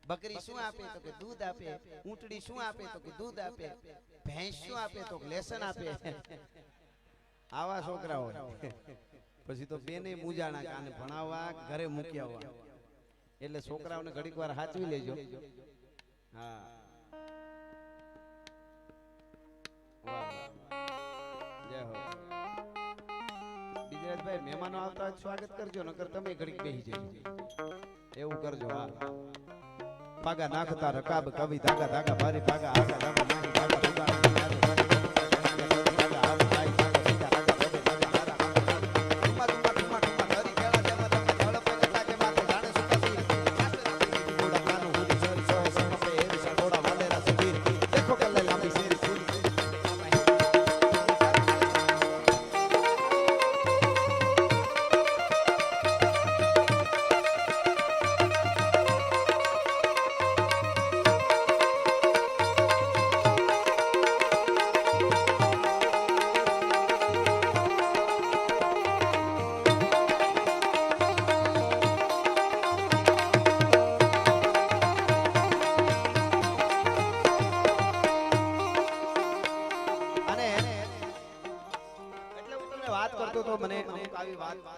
B: બકરી શું આપે? તો કે દૂધ આપે. ઊંટડી શું આપે? તો કે દૂધ આપે. ભેંસ શું આપે? તો કે લેસન આપે. આવા છોકરા હોય. પછી તો બેને મૂજાણા કાને ભણાવવા ઘરે મૂકી આવવા. એટલે છોકરાઓને ઘડીક વાર સાચવી લેજો. હા, જય હો. બીજરાજભાઈ મહેમાનો આવતા સ્વાગત કરજો, નકર તમે ઘડીક બેસી જજો. એવું કરજો. હા, પાગા નાખતા રકાબ કવિ ધાગા ધાગા ભારી પાગા આગા ધાગા નાખી પાગા સુગા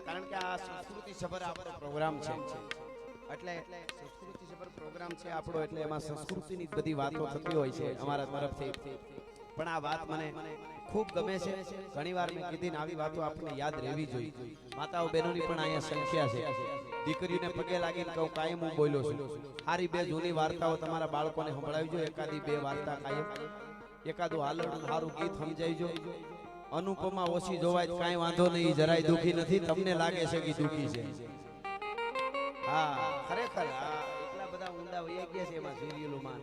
B: કારણ કે આ સંસ્કૃતિ સભર આપણો પ્રોગ્રામ છે. એટલે સંસ્કૃતિ સભર પ્રોગ્રામ છે આપણો, એટલે એમાં સંસ્કૃતિની બધી વાતો થતી હોય છે અમારા તરફથી. પણ આ વાત મને ખૂબ ગમે છે. ઘણીવાર મેં કીધી ને, આવી વાતો આપણને યાદ રહેવી જોઈએ. માતાઓ બહેનોની પણ અહીંયા સંખ્યા છે. દીકરીઓને પગે લાગીને કહું, કાયમ હું બોલ્યો છું, સારી બે જૂની વાર્તાઓ તમારા બાળકોને સંભળાવી જો. એકાદી બે વાર્તા કાયમ, એકાદું હાલરડું સારું ગીત સમજાવજો. અનુપમા ઓછી જોવાય કાંઈ વાંધો નહીં, જરાય દુખી નથી. તમને લાગે છે કે દુખી છે? હા, ખરેખર એટલા બધા ઊંડા વહી ગયા છે એમાં સિરિયલોમાં,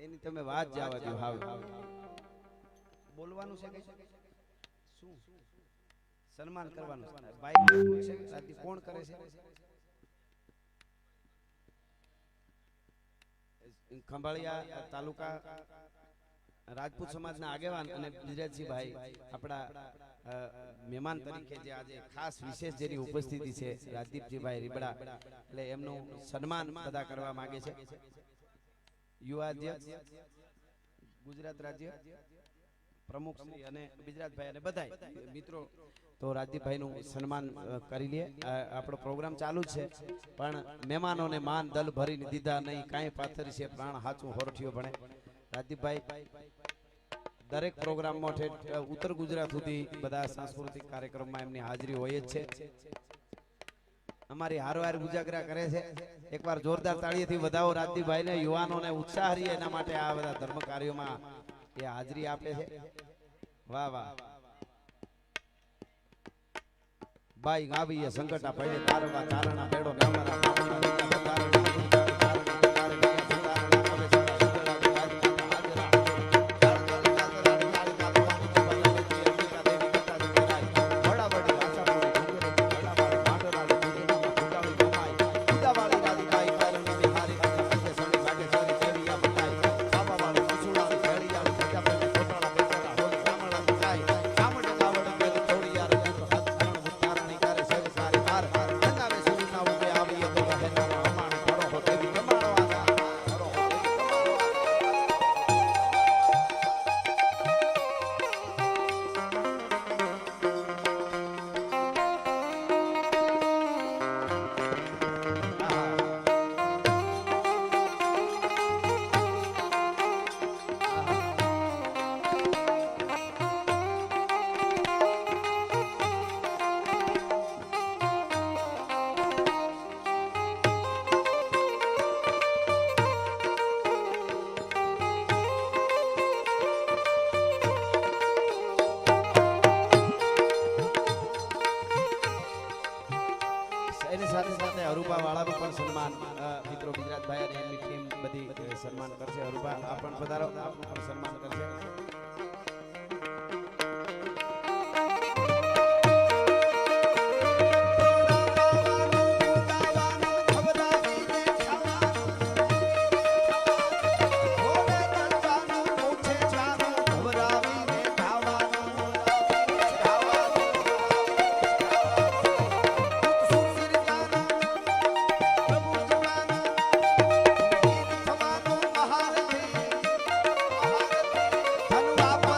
B: એની તમે વાત જવા દો. હાવ બોલવાનું છે કે શું? સન્માન કરવાનું ભાઈ કોણ કરે છે? ખંભાળિયા તાલુકા રાજપૂત સમાજના આગેવાન અને ગુજરાતજીભાઈ આપણા મહેમાન તરીકે જે આજે ખાસ વિશેષ જેની ઉપસ્થિતિ છે, રાજદીપજીભાઈ રીબડા, એટલે એમનું સન્માન બધા કરવા માંગે છે. યુવા અધ્યક્ષ ગુજરાત રાજ્ય પ્રમુખ શ્રી અને ગુજરાતભાઈ અને બધા મિત્રો, તો રાજદીપભાઈ નું સન્માન કરી લે. આપણો પ્રોગ્રામ ચાલુ છે, પણ મહેમાનોને માન દલ ભરીને દીધા નહીં, કાંઈ પાથરી છે પ્રાણ હાચું હોરઠિયો ભણે. રાજદીપભાઈ દરેક પ્રોગ્રામમાં ઉત્તર ગુજરાત સુધી બધા સાંસ્કૃતિક કાર્યક્રમમાં એમની હાજરી હોય જ છે. અમારી હારવાર ઉજાગરા કરે છે. એકવાર જોરદાર તાળીઓથી વધાવો રાજદીપભાઈને, યુવાનોને ઉત્સાહ રહે એના માટે આ બધા ધર્મ કાર્યોમાં એ હાજરી આપે છે. વાહ વાહ. બાઈ ગાવી એ સંકટા પડે તારવા તારણા બેડો ને અમારા બાપના દીકરા તારણા હરુભા વાળાનું પણ સન્માન મિત્રો ગુજરાતભાઈ અને એમની ટીમ બધી સન્માન કરશે. હરુભા આપ પણ પધારો, આપનું પણ સન્માન કરશે. ધનવા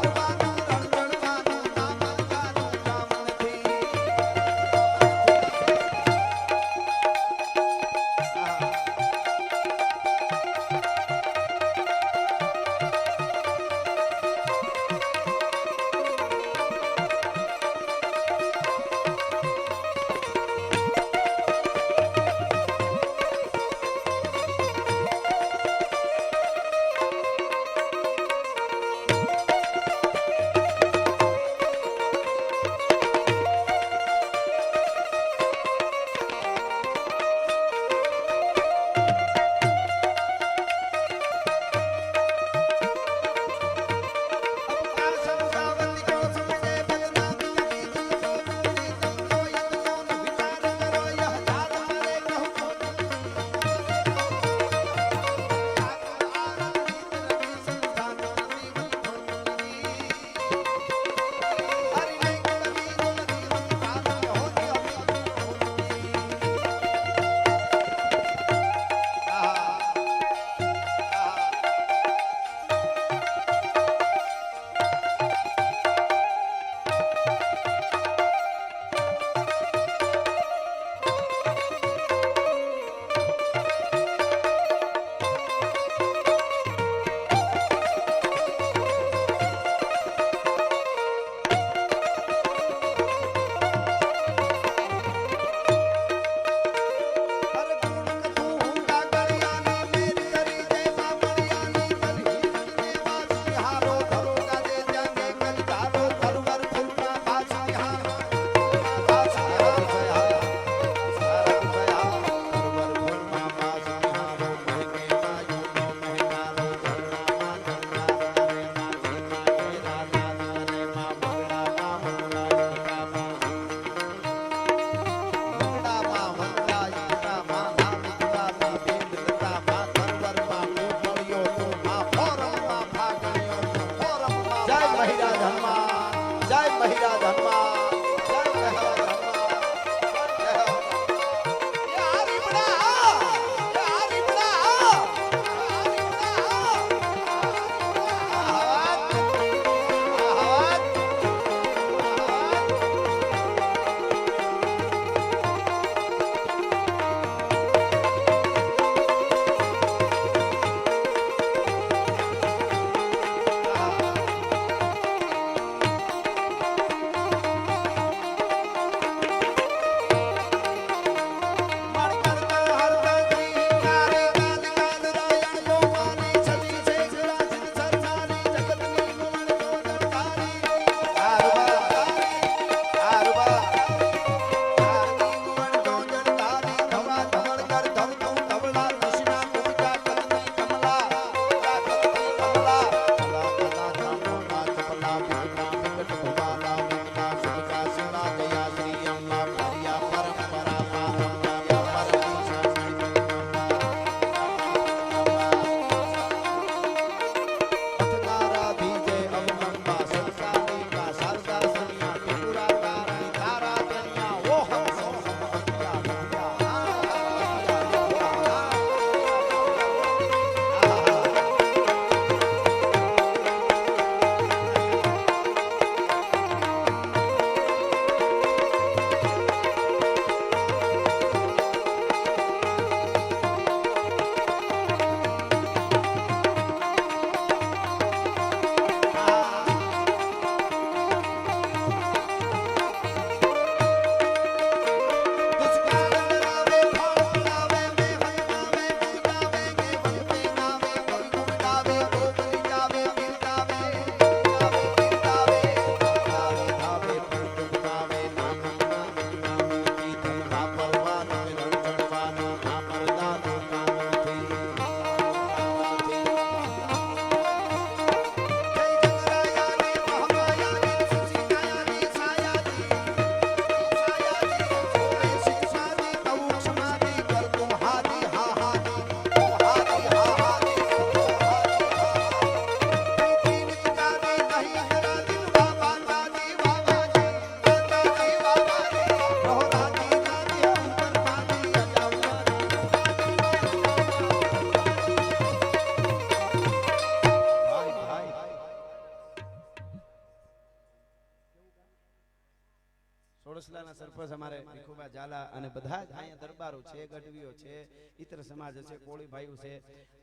B: ખોસલાના સરપંચ અમારે ભીખુબા ઝાલા અને બધા જ અહીંયા દરબારો છે, ગઢવીઓ છે, ઇતર સમાજ છે, કોળી ભાઈઓ છે,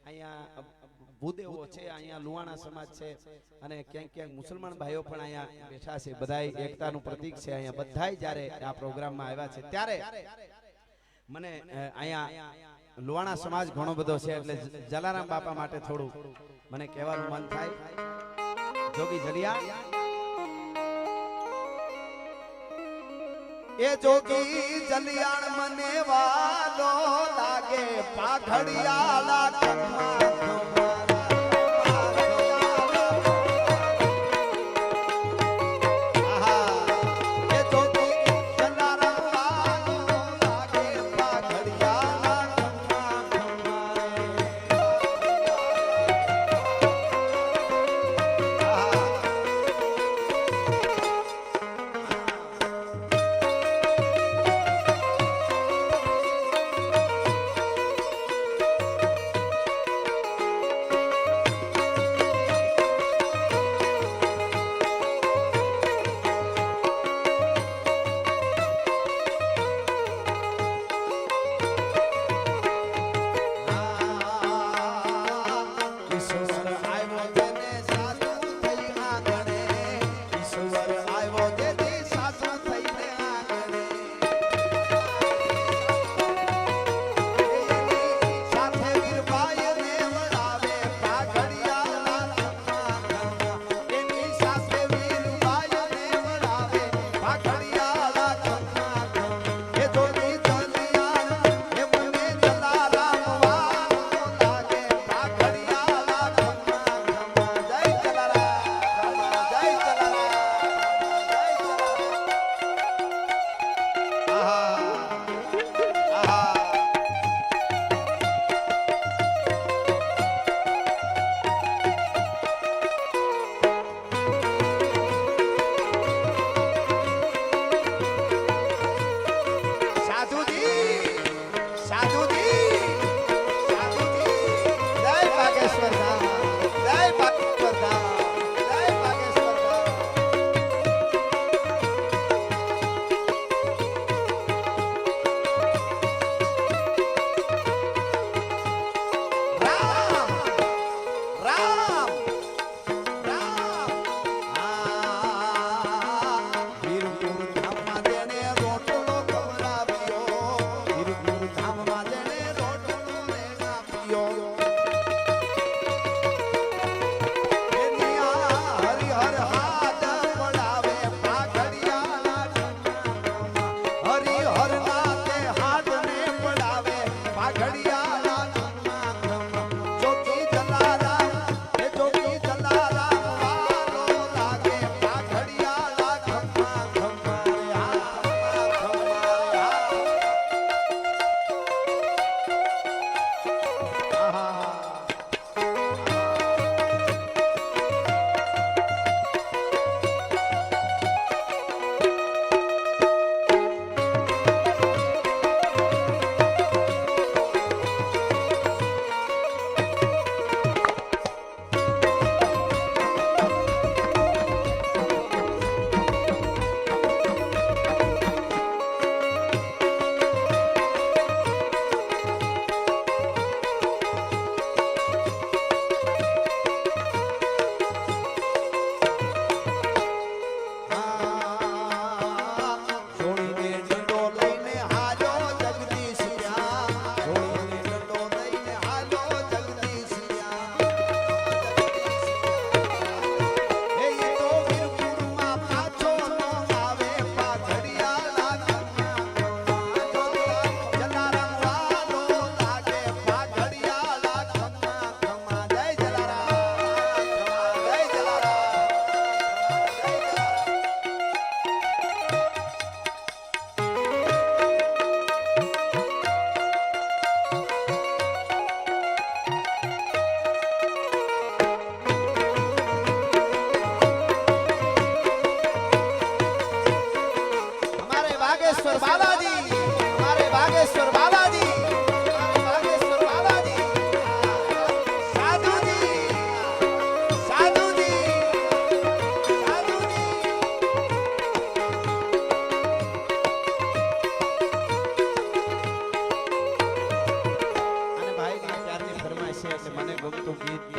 B: અહીંયા ભૂદેવો છે, અહીંયા લુહાણા સમાજ છે અને ક્યાંક ક્યાંક મુસલમાન ભાઈઓ પણ અહીંયા બેઠા છે. બધાય એકતાનું પ્રતીક છે. અહીંયા બધાય જ્યારે આ પ્રોગ્રામમાં આવ્યા છે ત્યારે મને અહીંયા લુહાણા સમાજ ઘણો બધો છે એટલે જલારામ બાપા માટે થોડું મને કહેવાનું મન થાય. જોગી જલિયા એ જોગી જલિયાણ મને વાલો લાગે પાઘડિયાલા કમા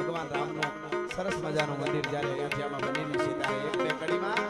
B: ભગવાન રામનું સરસ મજાનું મંદિર જ્યારે અયોધ્યામાં બનેલું છે ત્યારે એક બે કડીમાં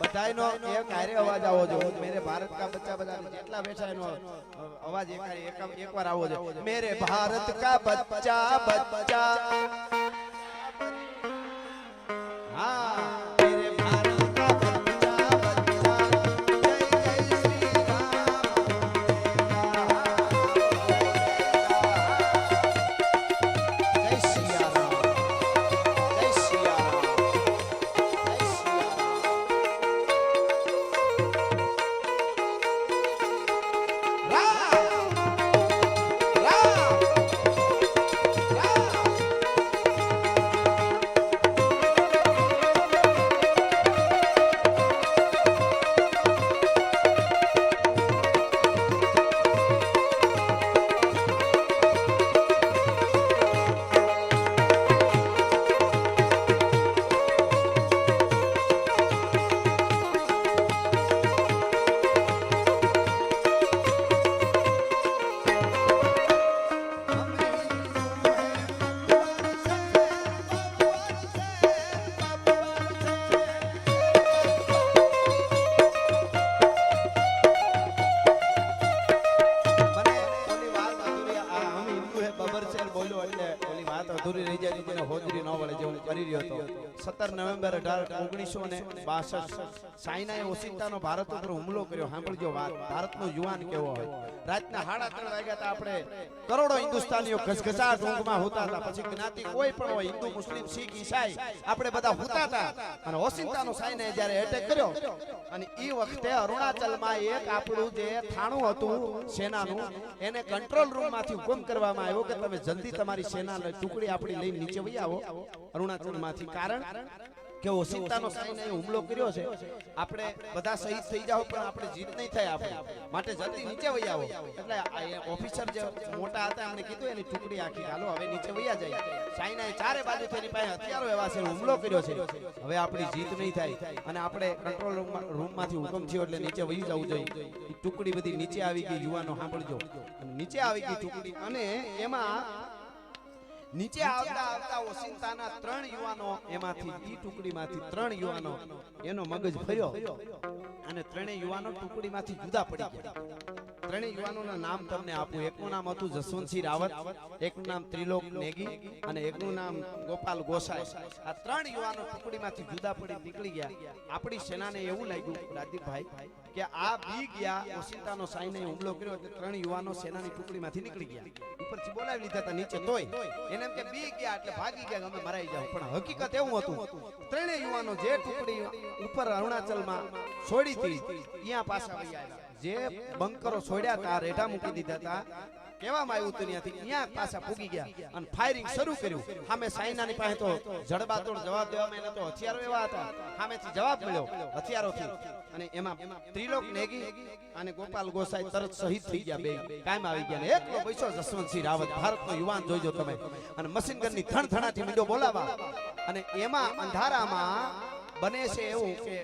B: બધાયનો એક હારે અવાજ આવો જો મેરે ભારત કા બચ્ચા બધા જેટલા બેઠા એનો અવાજ એકવાર આવો જો મેરે ભારત કા બચ્ચા બચ્ચા હા મેરે ભારત કા બચ્ચા બચ્ચા જય જય શ્રી રામ જય શ્રી રામ જય શ્રી રામ અધૂરી રહી જાય તેને હોજરી ન વળે જે હું કરી રહ્યો હતો 17 નવેમ્બર 1962 ચાઇનાએ ઓસિંતાનો ભારત ઉપર હુમલો કર્યો. સાંભળજો વાત, ભારતનો યુવાન કેવો હોય. રાતના 3:30 વાગ્યા હતા, આપણે કરોડો હિન્દુસ્તાનીઓ ઘસઘસાટ ઊંઘમાં હોતા હતા. પછી જ્ઞાતિ કોઈ પણ હોય, હિન્દુ મુસ્લિમ શીખ ઈસાઈ, આપણે બધા હોતા હતા. અને ઓસિંતાનો ચાઇનાએ જ્યારે એટેક કર્યો અને એ વખતે અરુણાચલમાં એક આપણું જે થાણું હતું સેનાનું, એને કંટ્રોલ રૂમમાંથી હુકમ કરવામાં આવ્યો કે તમે જલ્દી તમારી સેના ટુકડી આપણી લઈને નીચે વહી આવો અરુણાચલમાંથી. કારણ કે ઓસિંતાનો સાઈનાએ હુમલો કર્યો છે, આપણે બધા શહીદ થઈ જાવ પણ આપણે જીત નહીં થાય, આપણે માટે જલ્દી નીચે વહી આવો. એટલે ઓફિસર જે મોટા હતા એમને કીધું એની ટુકડી આખી હાલો હવે નીચે વહી જાય. સાઈનાએ ચારે બાજુથી એની પાસે હથિયારો એવા છે, હુમલો કર્યો છે, હવે આપણી જીત નહીં થાય અને આપણે કંટ્રોલ રૂમમાંથી હુકમ થયો એટલે નીચે વહી જવું જોઈએ. ટુકડી બધી નીચે આવી ગઈ, યુવાનો સાંભળજો, નીચે આવી ગઈ ટુકડી. અને એમાં નીચે આવતા આવતા ઓસિંતાના 3 યુવાનો, એમાંથી ઈ ટુકડીમાંથી 3 યુવાનો એનો મગજ ફર્યો અને 3 યુવાનો ટુકડીમાંથી જુદા પડી ગયા. ત્રણેય યુવાનોના નામ તમને આપું. એકનું નામ હતું જસવંતસિંહ રાવત, એકનું નામ ત્રિલોક નેગી અને એકનું નામ ગોપાલ ગોસાઈ. આ ત્રણ યુવાનો ટુકડીમાંથી જુદા પડી નીકળી ગયા. આપણી સેનાને એવું લાગ્યું રાજદીપભાઈ કે આ બી ગયા, ઓશિતાનો સાઈને હુમલો કર્યો એટલે ત્રણ યુવાનો સેનાની ટુકડીમાંથી નીકળી ગયા. ઉપરથી બોલાવી લીધા હતા નીચે, તોય એને એમ કે બી ગયા એટલે ભાગી ગયા, અમે મરાઈ જાવ. પણ હકીકત એવું હતું, ત્રણેય યુવાનો જે ટુકડી ઉપર અરુણાચલમાં છોડી હતી ત્યાં પાછા વહી આવ્યા. જે બંકરો છોડ્યા હતા, રેઢા મૂકી દીધા હતા, કહેવામાં આવ્યું હતું ત્યાંથી ત્યાં પાછા પૂગી ગયા અને ફાયરિંગ શરૂ કર્યું. સામે સાયનાની પાસે તો જડબાતોડ જવાબ દેવામાં એને તો હથિયારો એવા હતા, સામેથી જવાબ મળ્યો હથિયારોથી. અને એમાં ત્રિલોક નેગી અને ગોપાલ ગોસાઈ તરત શહીદ થઈ ગયા, બે કાયમ આવી ગયા. એકલો બૈસો જસવંતસિંહ રાવત, ભારતનો યુવાન જોઈજો તમે. અને મશીન ગનની ધણધણાથી મીંડો બોલાવા. અને એમાં અંધારામાં બને છે એવું કે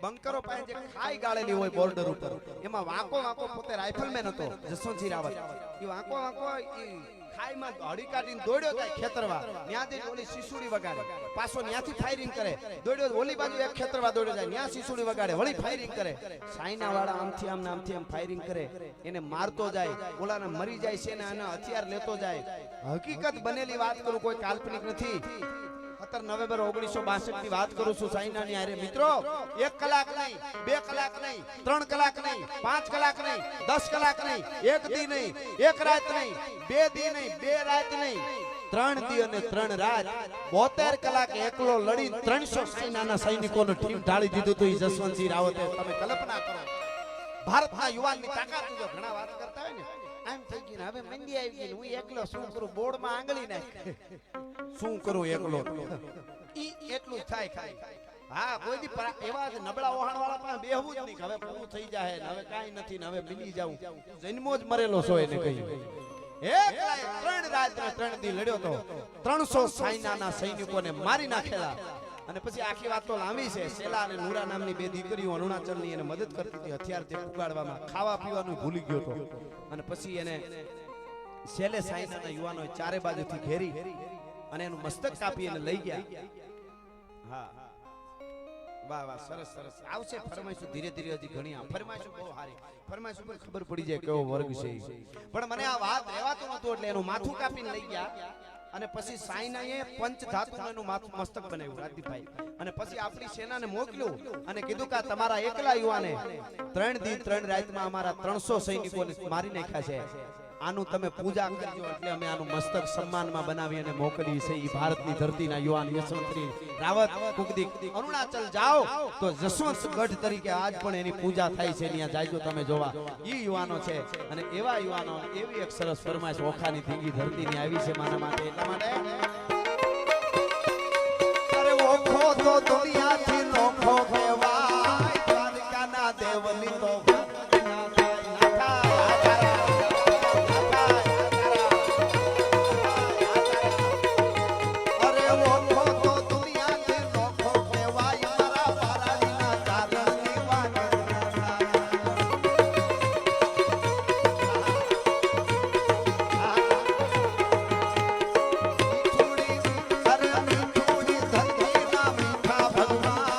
B: બંકરો પાસે જે ખાઈ ગાળેલી હોય બોર્ડર ઉપર, એમાં વાંકો વાંકો પોતે રાઇફલમેન હતો જસવંતસિંહ રાવત. એ વાંકો વાંકો ખાઈમાં હળી કાઢીને દોડ્યો જાય ખેતરવા, ત્યાંથી ઓલી શીસુડી વગાડે, પાછો ત્યાંથી ફાયરિંગ કરે, દોડ્યો ઓલી બાજુ એક ખેતરવા દોડ્યો જાય, ત્યાં શીસુડી વગાડે, વળી ફાયરિંગ કરે. સાઈના વાળા આમથી આમ ફાયરિંગ કરે, એને મારતો જાય, ઓલાને મરી જાય છે ને આને હથિયાર લેતો જાય. હકીકત બનેલી વાત કરું, કોઈ કાલ્પનિક નથી. 17 નવેમ્બર 1962 ની વાત કરું છું. સાઈનાની હારે મિત્રો 1 કલાક નહીં, 2 કલાક નહીં, 3 કલાક નહીં, 5 કલાક નહીં, 10 કલાક નહીં, 1 દી નહીં, 1 રાત નહીં, 2 દી નહીં, 2 રાત નહીં, 3 દી અને 3 રાત 72 કલાક એકલો લડી 300 સેનાના સૈનિકોને ટીમ ઢાળી દીધું હતું જસવંતસિંહ રાવતે. તમે કલ્પના કરો ભારતના યુવાનની તાકાત. જો ઘણા વાત કરતા હોય ને આમ થઈ ગયું, હવે મંદી આવી ગઈ, હું એકલો શું કરું, બોર્ડમાં આંગળી નાખ, શું કરું એકલો, ઈ એટલું થાય ખાય. હા, કોઈ દી એવા નબળા ઓહાણ વાળા પાસે બેહવું જ નહીં, હવે પૂરું થઈ જાય ને હવે કાઈ નથી ને હવે મિલી જાવું. જન્મો જ મરેલો છો એને કહ્યું. એકલા 3 રાત ને 3 દી લડ્યો તો 300 સાયનાના સૈનિકોને મારી નાખેલા. અને પછી આખી વાત તો લાંબી છે. સેલા અને નુરા નામની બે દીકરીઓ અરુણાચલની એને મદદ કરતી હતી હથિયાર તે પુગાડવામાં, ખાવા પીવાનું ભૂલી ગયો હતો. અને પછી એને સેલે સાયનાના યુવાનોએ ચારે બાજુથી ઘેરી અને એનું મસ્તક કાપી એને લઈ ગયા. હા, વાહ વાહ, સરસ સરસ. આવશે ફરમાઈશું ધીરે ધીરે, હજી ઘણી ફરમાઈશું બહુ સારી. ફરમાઈશું પર ખબર પડી જાય કેવો વર્ગ છે. પણ મને આ વાત રહેવાતું નતું એટલે એનું માથું કાપીને લઈ ગયા. અને પછી સાઈનાએ પંચ ધાતુનું એનું માથું મસ્તક બનાવ્યું રાજદીપભાઈ. અને પછી આપણી સેનાને મોકલ્યું અને કીધું કે તમારા એકલા યુવાને 3 દી 3 રાતમાં અમારા 300 સૈનિકોને મારી નાખ્યા છે, આનું તમે પૂજા કરજો. એટલે અમે આનું મસ્તક સન્માનમાં બનાવી અને મોકલી છે. ઈ ભારતની ધરતીના યુવાન જસવંતસિંહ રાવત. કુકદી અરુણાચલ જાઓ તો જસવંત ગઢ તરીકે આજ પણ એની પૂજા થાય છે. ત્યાં જાયજો તમે જોવા. ઈ યુવાનો છે અને એવા યુવાનો એવી એક સરસ ફરમાઈશ ઓખાની ધીંગી ધરતીની આવી છે મારા માટે. એટલા માટે અરે ઓખો તો દુનિયાથી નોખો કહેવાય, દ્વારકાના દેવની તો ભગવાન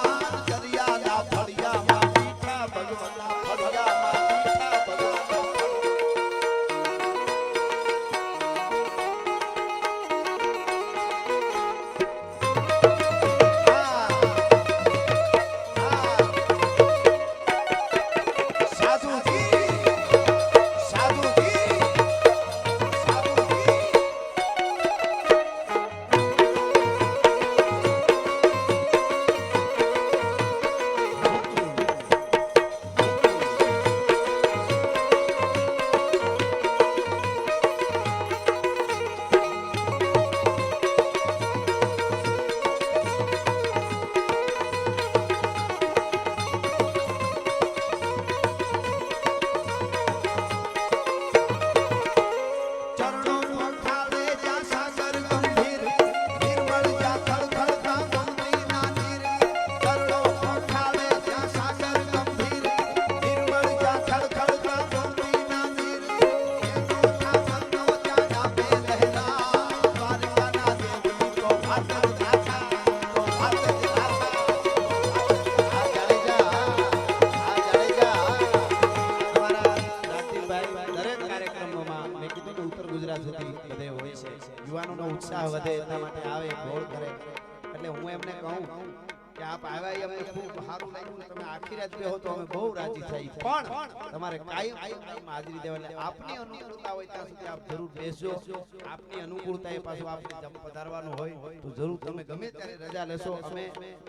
B: ઉત્તર ગુજરાત સુધી બધે હોય છે યુવાનોનો ઉત્સાહ વધે એટલા માટે આવે ગોળ કરે એટલે હું એમને કહું કે આપ આવ્યા એ અમને ખૂબ સારું લાગ્યું ને તમે આખી રાત બેહો તો અમે બહુ રાજી થઈ પણ તમારે કાયમ હાજરી દેવા એટલે આપની અનુકૂળતા હોય ત્યાં સુધી આપ જરૂર બેસજો આપની અનુકૂળતા એ પાછું આપને જમ પધારવાનું હોય તો જરૂર તમે ગમે ત્યારે રજા લેશો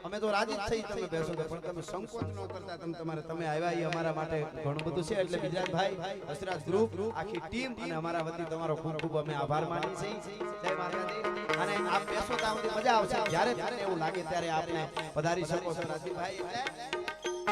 B: અમે તો રાજી જ થઈ તમે બેસો તો પણ તમે સંકોચ ન કરતા તમે આવ્યા એ અમારા માટે ઘણું બધું છે એટલે ગુજરાતભાઈ હસરાજ ગ્રુપ આખી ટીમ અને અમારા વતી તમારો ખૂબ ખૂબ અમે આભાર માની છીએ જય માતાજી અને આપ બેસો ત્યાં સુધી મજા આવશે જ્યારે તમને એવું લાગે ત્યારે આપને પધારી શકો છો રાજીભાઈ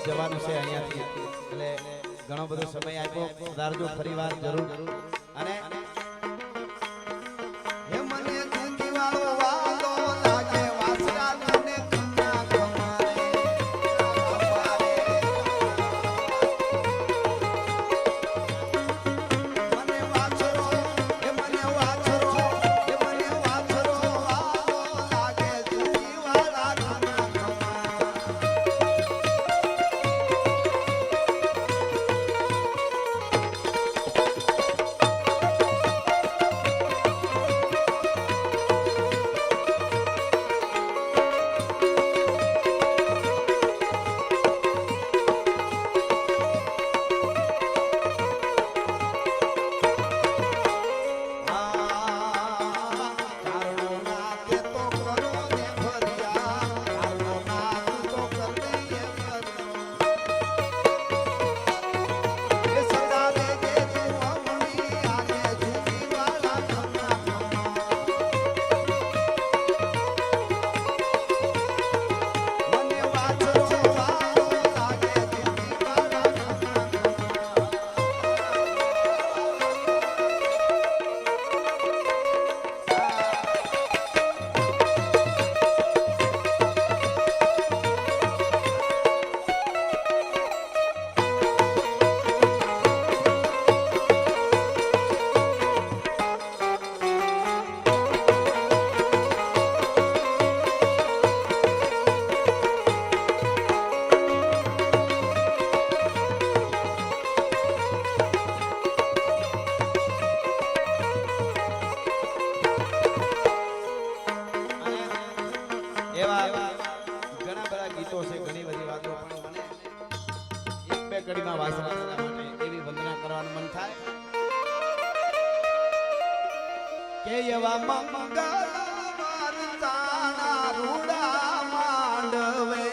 B: જવાનું છે અહીંયાથી એટલે ઘણો બધો સમય આપ્યો પધારજો ફરીવાર જરૂર અને હે મને દુખી વાળો વાલો લાગે વાસરા તને કન્યા કમારે મને વાછરો હે મને વાછરો હે મને વાછરો વાલો લાગે દુખી વાળા કન્યા કમારે કે એવા મંગળવાર તાણા રૂડા માંડવે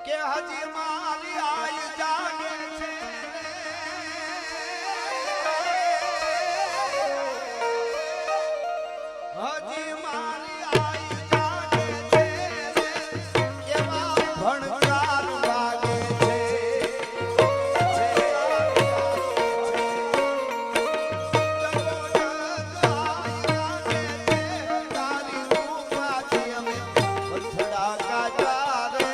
B: કે હજી મારી આઈ જાગે છે હજી મારી આઈ જાગે છે એવા ભણકાર વાગે છે તારી રૂપાથી અમે અથડા કાઢા રે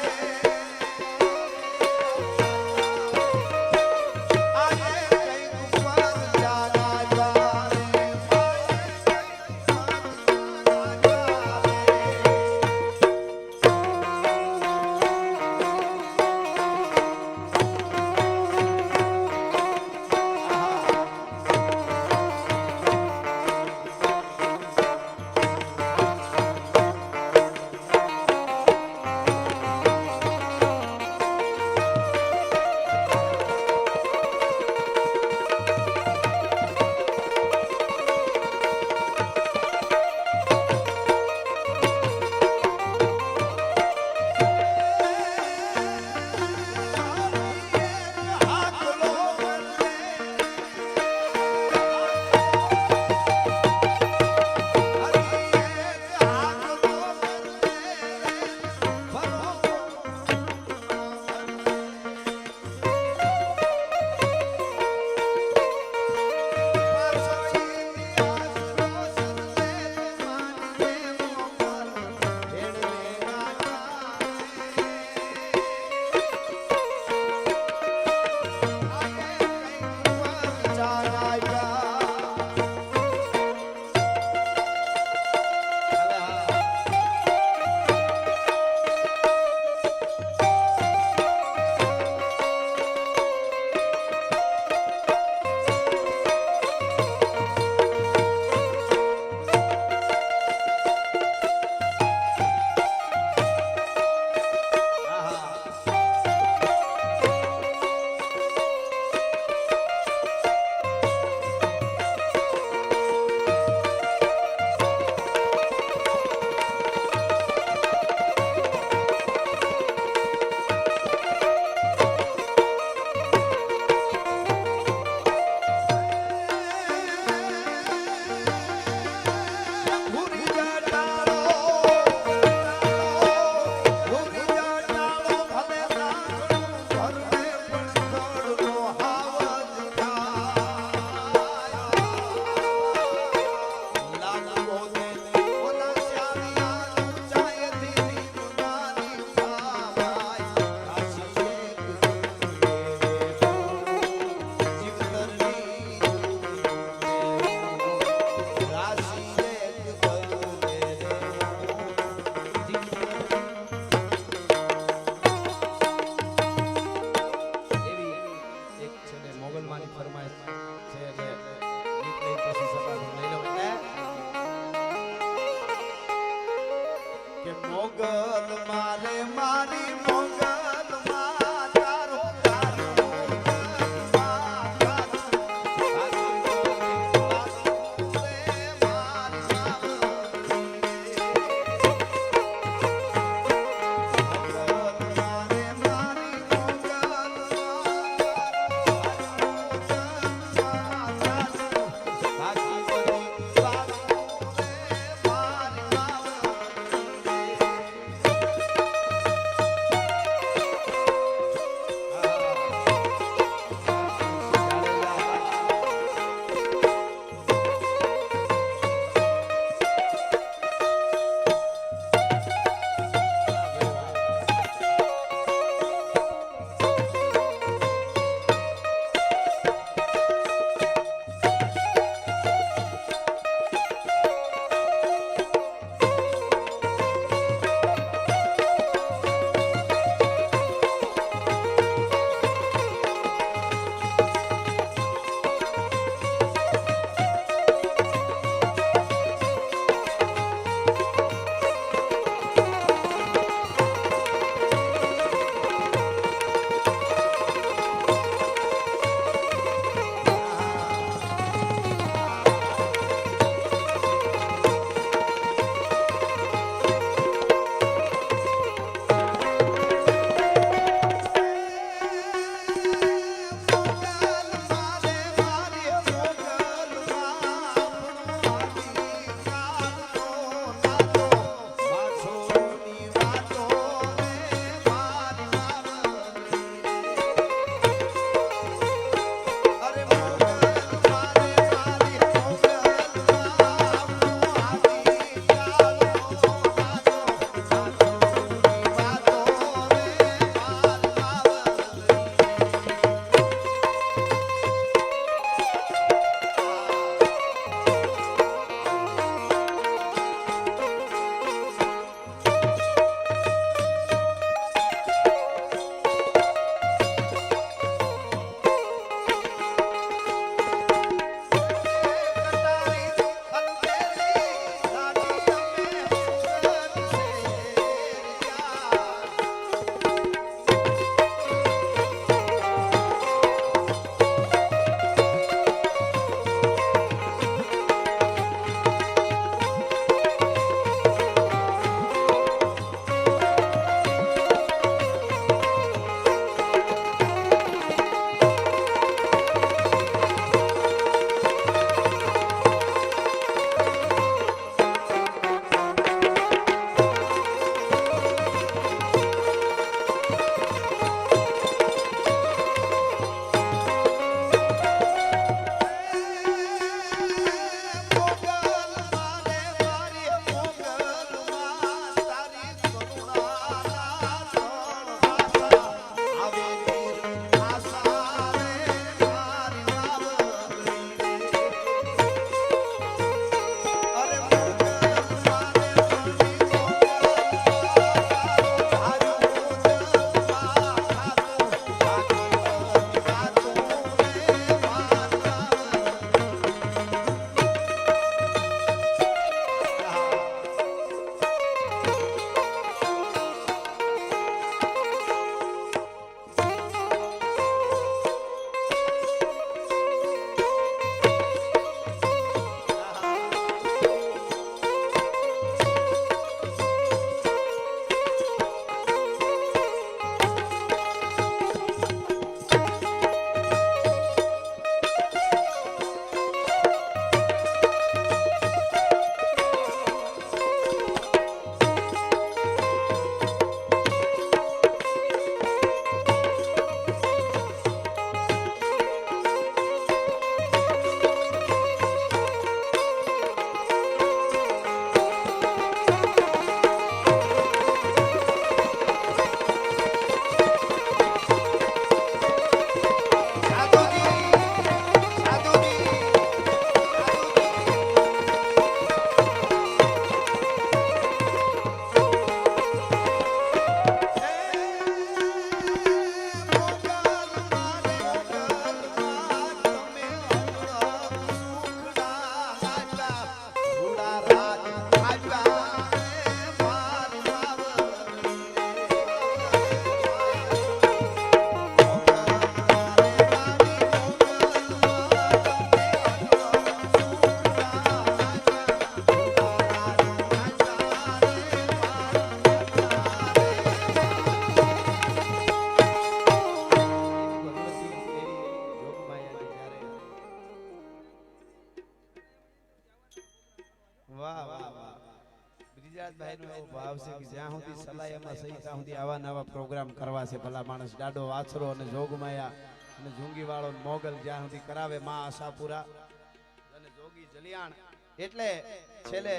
B: કે મોગલ મારે મારી મોગલ માં તારો આવશે કે જ્યાં સુધી સલાયમાં સહી ત્યાં સુધી આવા નવા પ્રોગ્રામ કરવા છે. ભલા માણસ ડાડો વાછરો અને જોગમાયા અને જુંગીવાળો ને મોગલ જ્યાં સુધી કરાવે માં આશાપુરા અને જોગી જલિયાણ. એટલે છેલ્લે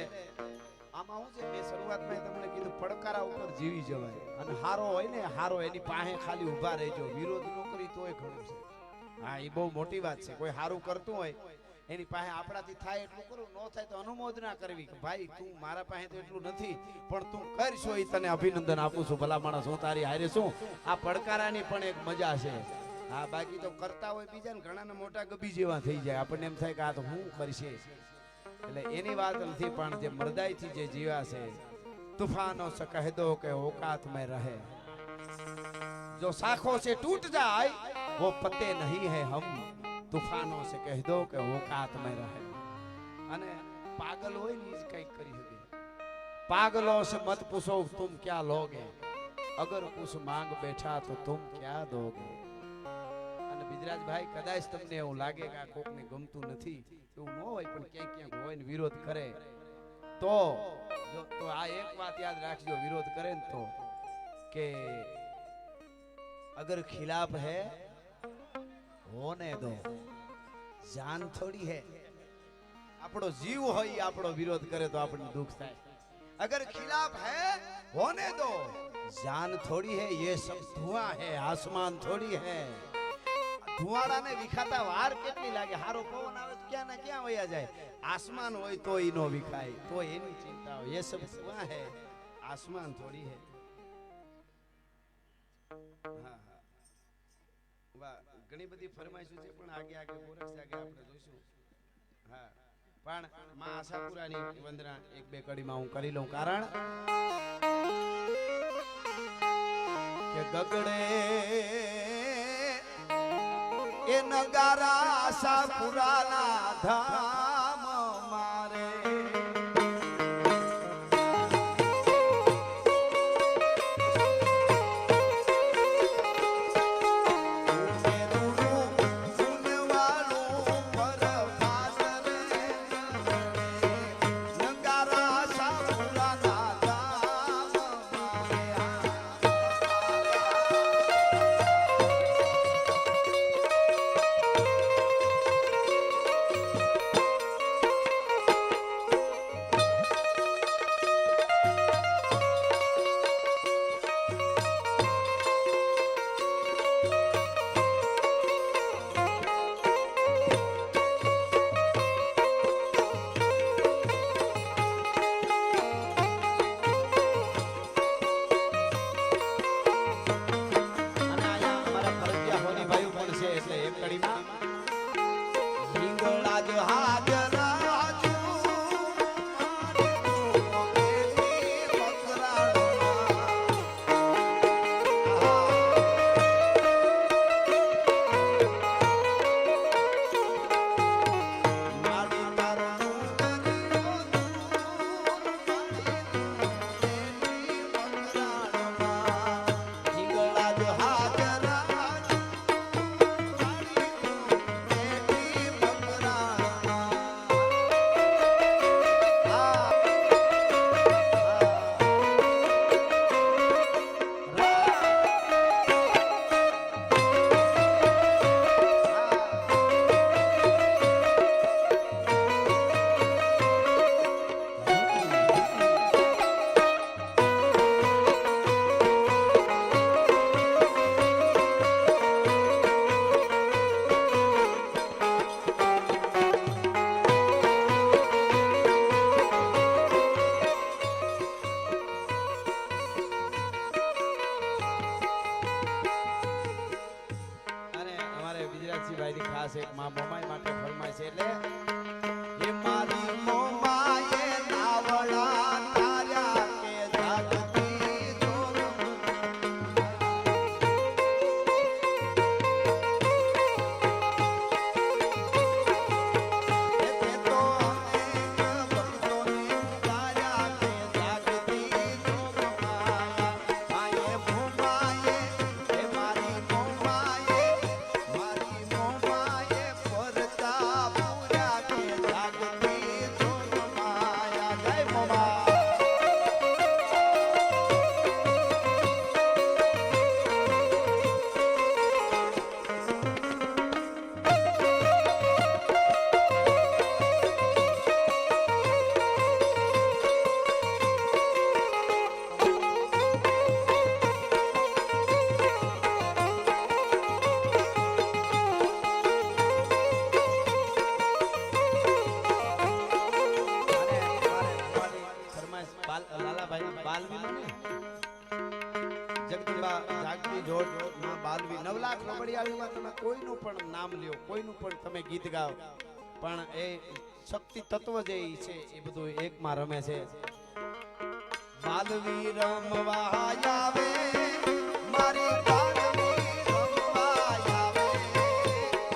B: આમાં હું છે મેં શરૂઆતમાં તમને કીધું પડકારા ઉપર જીવી જવાય અને હારો હોય ને હારો એની પાસે ખાલી ઊભા રહેજો. વિરોધ ન કરી તોય ઘણું છે. હા એ બહુ મોટી વાત છે. કોઈ હારું કરતું હોય એની પાસે આપણાથી થાય એટલું કરું, ન થાય તો અનુમોદના કરવી કે ભાઈ તું મારા પાસે તો એટલું નથી પણ તું કરશો એ તને અભિનંદન આપું છું. ભલા માણસ હું તારી હારે છું. આ પડકારાની પણ એક મજા છે. હા બાકી તો કરતા હોય બીજા ને ઘણાને મોટા ગબી જેવા થઈ જાય. આપણને એમ થાય કે આ તો હું કરશે. એટલે એની વાત નથી પણ જે મરદાઈથી જે જીવા છે તूफानों से कह दो कि औकात में रहे, जो शाखों से टूट जाए वो पत्ते नहीं है हम, तूफानों से कह दो कि औकात में रहे. અને પાગલ હોય ને જ કઈક કરી શકે. पागलों से मत पूछो तुम क्या लोगे, अगर कुछ मांग बैठा तो तुम क्या दोगे. અને બિજરાજભાઈ કદાચ તમને એવું લાગે કે આ કોકને ગમતું નથી એવું ન હોય પણ ક્યાંક ક્યાંક હોય ને વિરોધ કરે તો તો આ એક વાત યાદ રાખજો. વિરોધ કરે ને તો કે अगर खिलाफ है होने दो, जान थोड़ी है. આપણો જીવ હોય આપણો વિરોધ કરે તો આપણને દુઃખ થાય. अगर खिलाफ है होने दो, जान थोड़ी है. ये सब धुआं है, आसमान थोड़ी है. ધુવાડાને વિખાતા વાર કેટલી લાગે. હારો પવન આવે તો ક્યાં ના ક્યાં વયા જાય. આસમાન હોય તો ઈનો વિખાય તો એની ચિંતા હોય. ये सब धुआं है, आसमान थोड़ी है. હા હા વાહ ઘણી બધી ફરમાઈશો છે પણ આગે આગે ગોરખ આગે આપણે જોઈશું. હા પણ માં આશાપુરાની વંદના એક બે કડીમાં હું કરી લઉં. કારણ કે ગગડે એ નગારા આશાપુરાના ધામ મારે ખાસ એક માં મોમાઈ માટે ફરમાય છે. એટલે હે મારી મોમાએ નાવડા તાર્યા કે જાગતી જોર તે તો અનેક ભક્તોને તાર્યા કે જાગતી જોર માએ મોમાએ હે મારી મોમાએ પરતા પૂરા બાલવી નો જગદંબા જાગતી જોડ માં બાલવી 9 લાખ રબડિયાળીમાં તમે કોઈનું પણ નામ લ્યો, કોઈનું પણ તમે ગીત ગાઓ, પણ એ શક્તિ તત્વ જે ઈ છે એ બધું એકમાં રમે છે. બાલવી રમવા આવે મારી બાલવી રમવા આવે,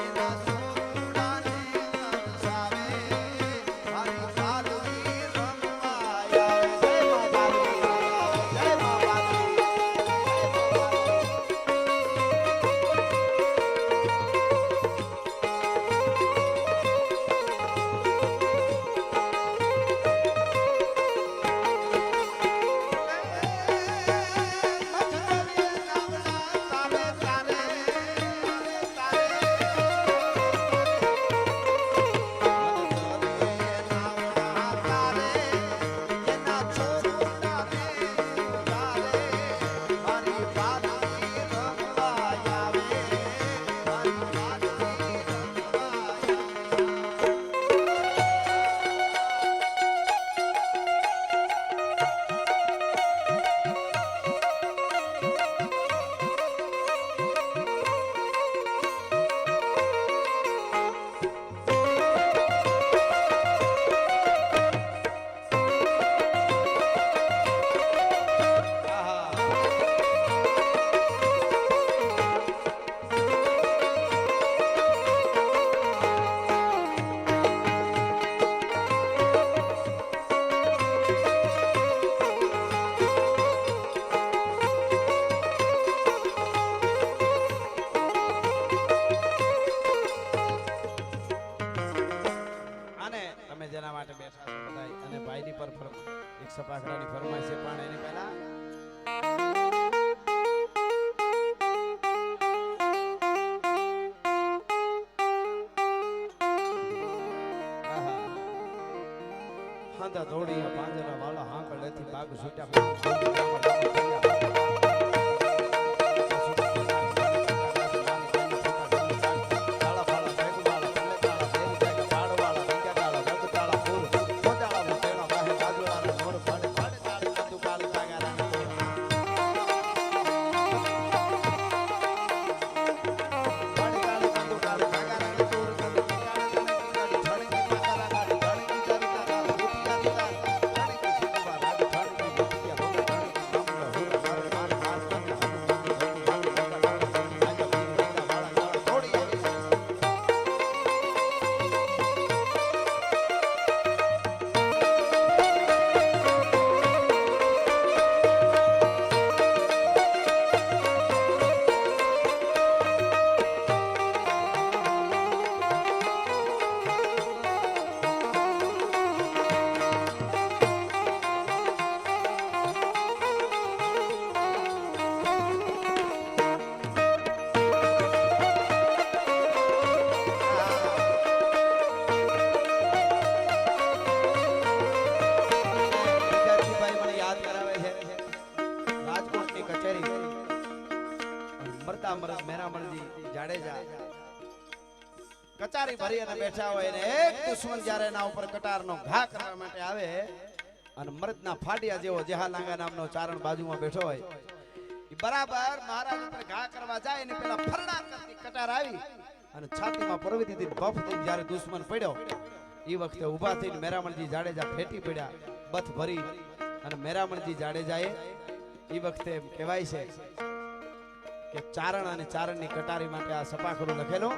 B: એના સુરાને વરસાવે, મારી બાલવી રમવા આવે. જય મા બાલવી, જય મા બાલવી, જય જેના માટે બેઠા છો બધાય, અને ભાઈની પર એક સપાખડાની ફરમાઈશ છે, પણ એની પહેલા હાંધા ધોડી પાંજરા વાળા હાંકડેથી બાગ છૂટ્યા કચારી ભરી અને બેઠા હોય ને એક દુશ્મન જ્યારે એના ઉપર કટારનો ઘા કરવા માટે આવે અને મર્દના ફાડિયા જેવો જેહાલાંગા નામનો ચારણ બાજુમાં બેઠો હોય, એ બરાબર મહારાજ ઉપર ઘા કરવા જાય ને પેલા ફરડા કરતી કટાર આવી અને છાતીમાં પરવી દીધી, બફ થઈ જ્યારે દુશ્મન પડ્યો એ વખતે ઊભા થઈને મેરામણજી જાડેજા ફેટી પડ્યા બથ ભરી, અને મેરામણજી જાડેજાએ એ વખતે કહેવાય છે કે ચારણ અને ચારણની કટારી માટે આ સપાખરું લખેલું.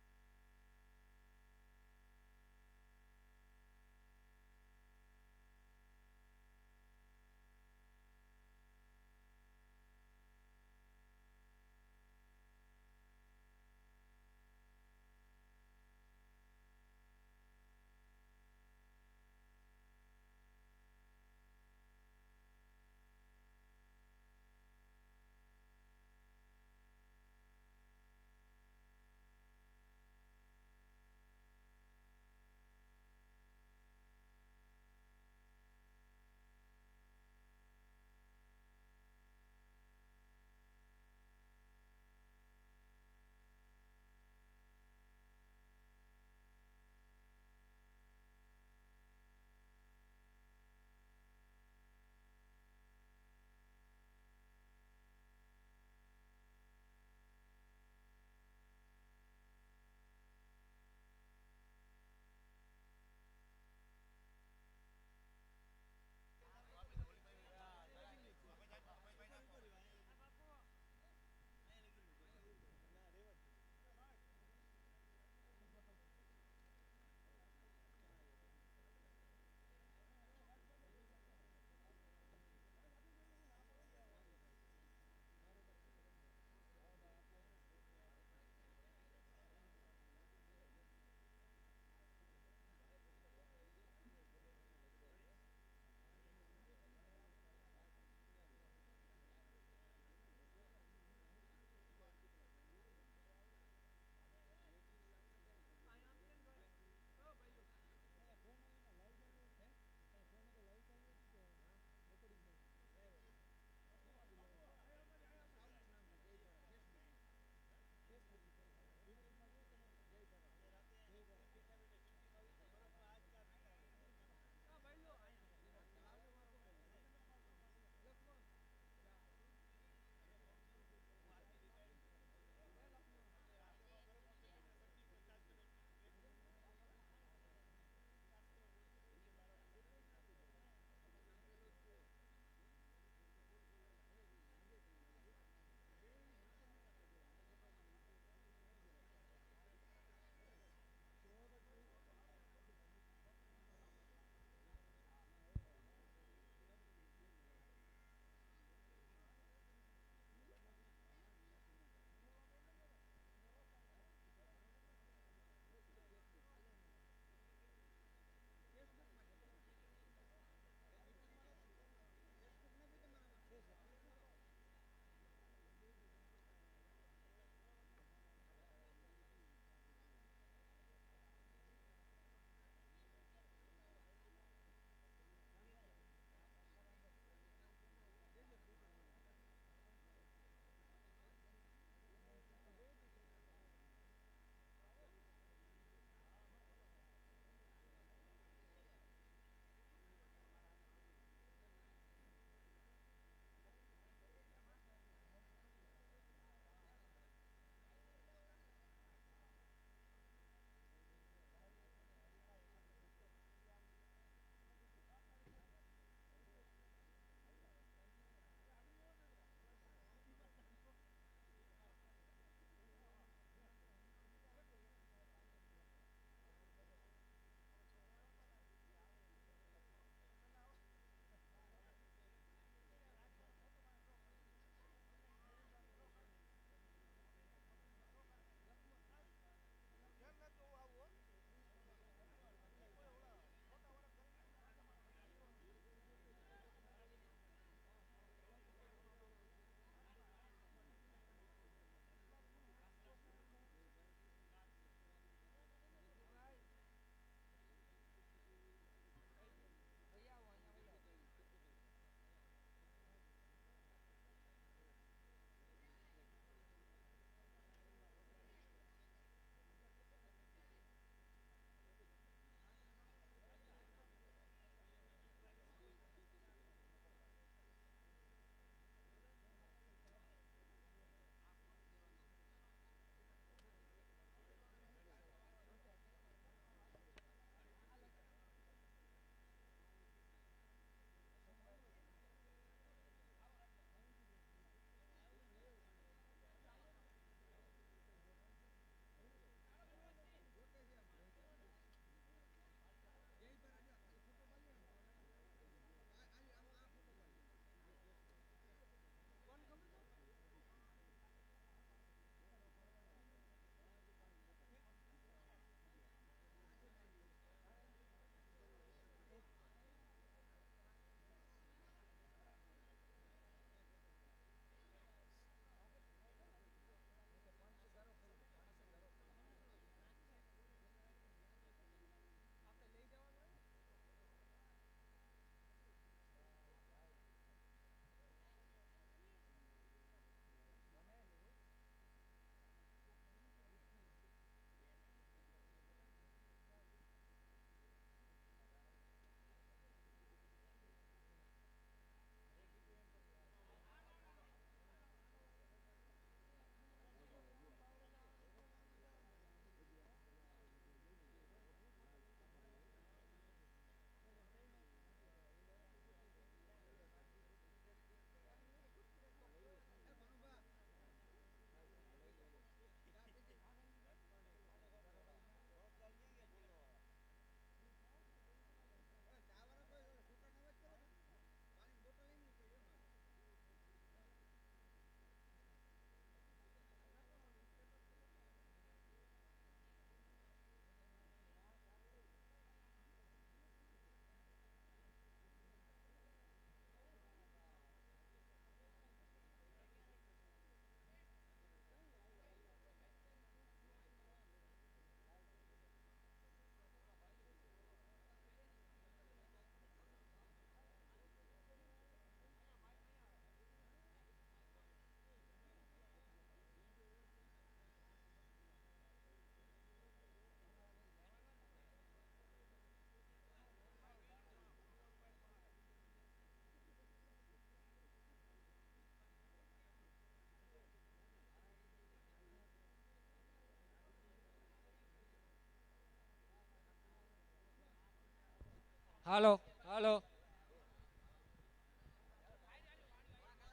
C: હાલો હાલો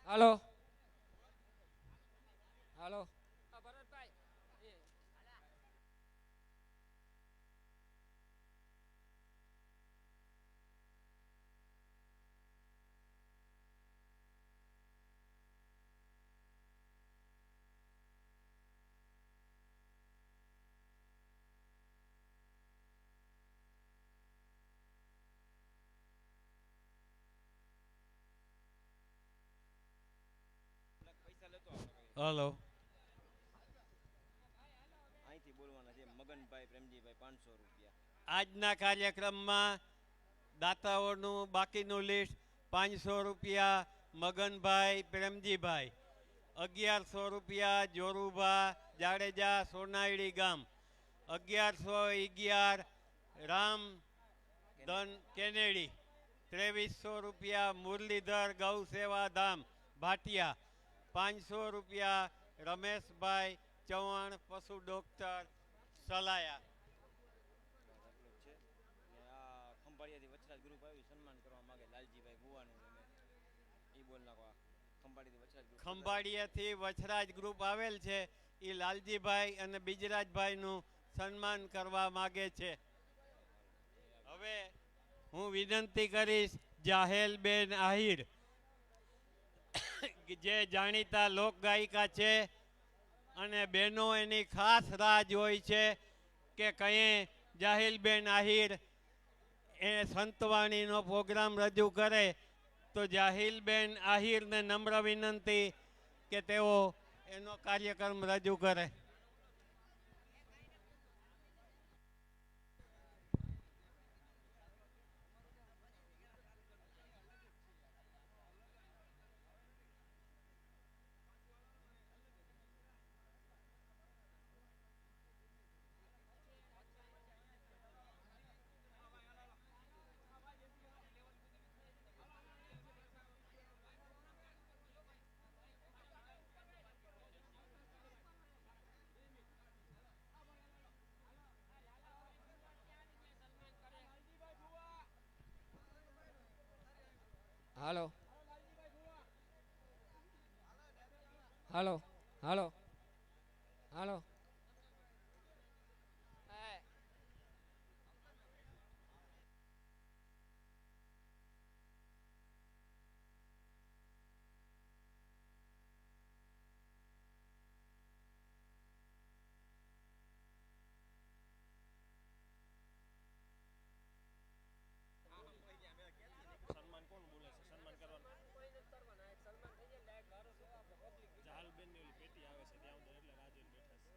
C: હાલો હાલો ભરતભાઈ
D: હલો
E: અહીંથી બોલવાના છે મગનભાઈ પ્રેમજીભાઈ 500 રૂપિયા.
D: આજના કાર્યક્રમમાં દાતાઓનું બાકીનું લિસ્ટ 500 રૂપિયા મગનભાઈ પ્રેમજીભાઈ, 1100 રૂપિયા જોરુભા જાડેજા સોનાયડી ગામ, 1111 રામ ધન કેનેડી, 2300 રૂપિયા મુરલીધર ગૌ સેવા ધામ ભાટિયા, 500 રૂપિયા રમેશભાઈ ચૌહાણ પશુ ડોક્ટર સલાયા.
E: આટલું જ છે. ને આ ખંભાળિયાથી વચરાજ ગ્રુપ આવ્યું સન્માન કરવા માંગે લાલજીભાઈ ભુવાનું અમે ઈ બોલ નાખો. આ ખંભાળિયાથી વચરાજ ગ્રુપ
D: ખંભાળિયાથી વછરાજ ગ્રુપ આવેલ છે, એ લાલજીભાઈ અને બીજરાજભાઈનું સન્માન કરવા માગે છે. હવે હું વિનંતી કરીશ જાહેલબેન આહિર, જે જાણીતા લોકગાયિકા છે અને બહેનો એની ખાસ રાહ હોય છે કે કઈ જાહિલબેન આહિર એ સંતવાણીનો પ્રોગ્રામ રજૂ કરે, તો જાહિલબેન આહિરને નમ્ર વિનંતી કે તેઓ એનો કાર્યક્રમ રજૂ કરે.
C: હાલો હાલો હાલો હાલો
D: સન્માન કોણ બોલે છે? સન્માન કરવાનું જાહલબેન ની પેટી આવે છે ત્યાં એટલે રાજુ બેઠા છે.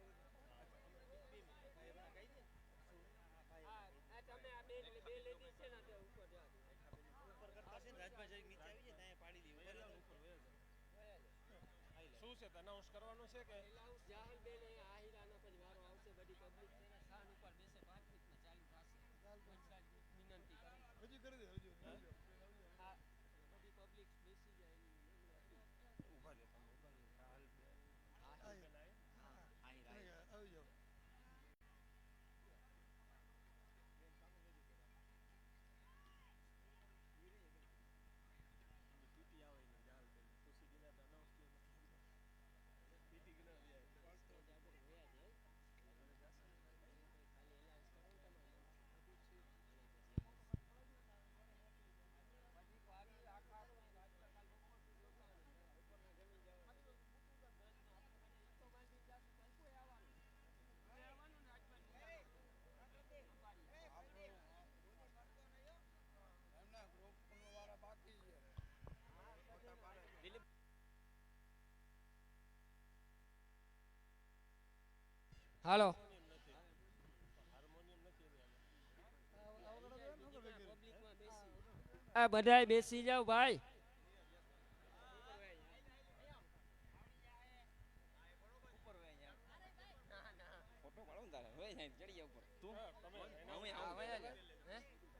D: શું છે અનાઉન્સ કરવાનું છે કે
C: જાહલબેન આહિરાનો પછી વારો આવશે, બધી પબ્લિક તેના સ્થાન ઉપર બેસે 5 મિનિટમાં ચાલુ થશે. વિનંતી કરું હજી કરી દે હજી હા બધી પબ્લિક બેસી જાય
D: ઉભા રહો તમે ઉભા રહો. જાહલબેન
E: આવી જાઓ.
D: પીટી આવે ને જાહલબેન ખુશી દિના તો અનાઉન્સ કે પીટી કે ના જાય
C: હાલો આ બધાય બેસી જાવ ભાઈ.
E: ફોટો પાડો ને તારે હવે અહીં ચડી જાવ ઉપર તું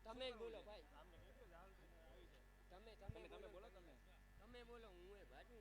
C: તમે બોલો ભાઈ,
E: તમે બોલો
C: તમે બોલો હું એ બાજુ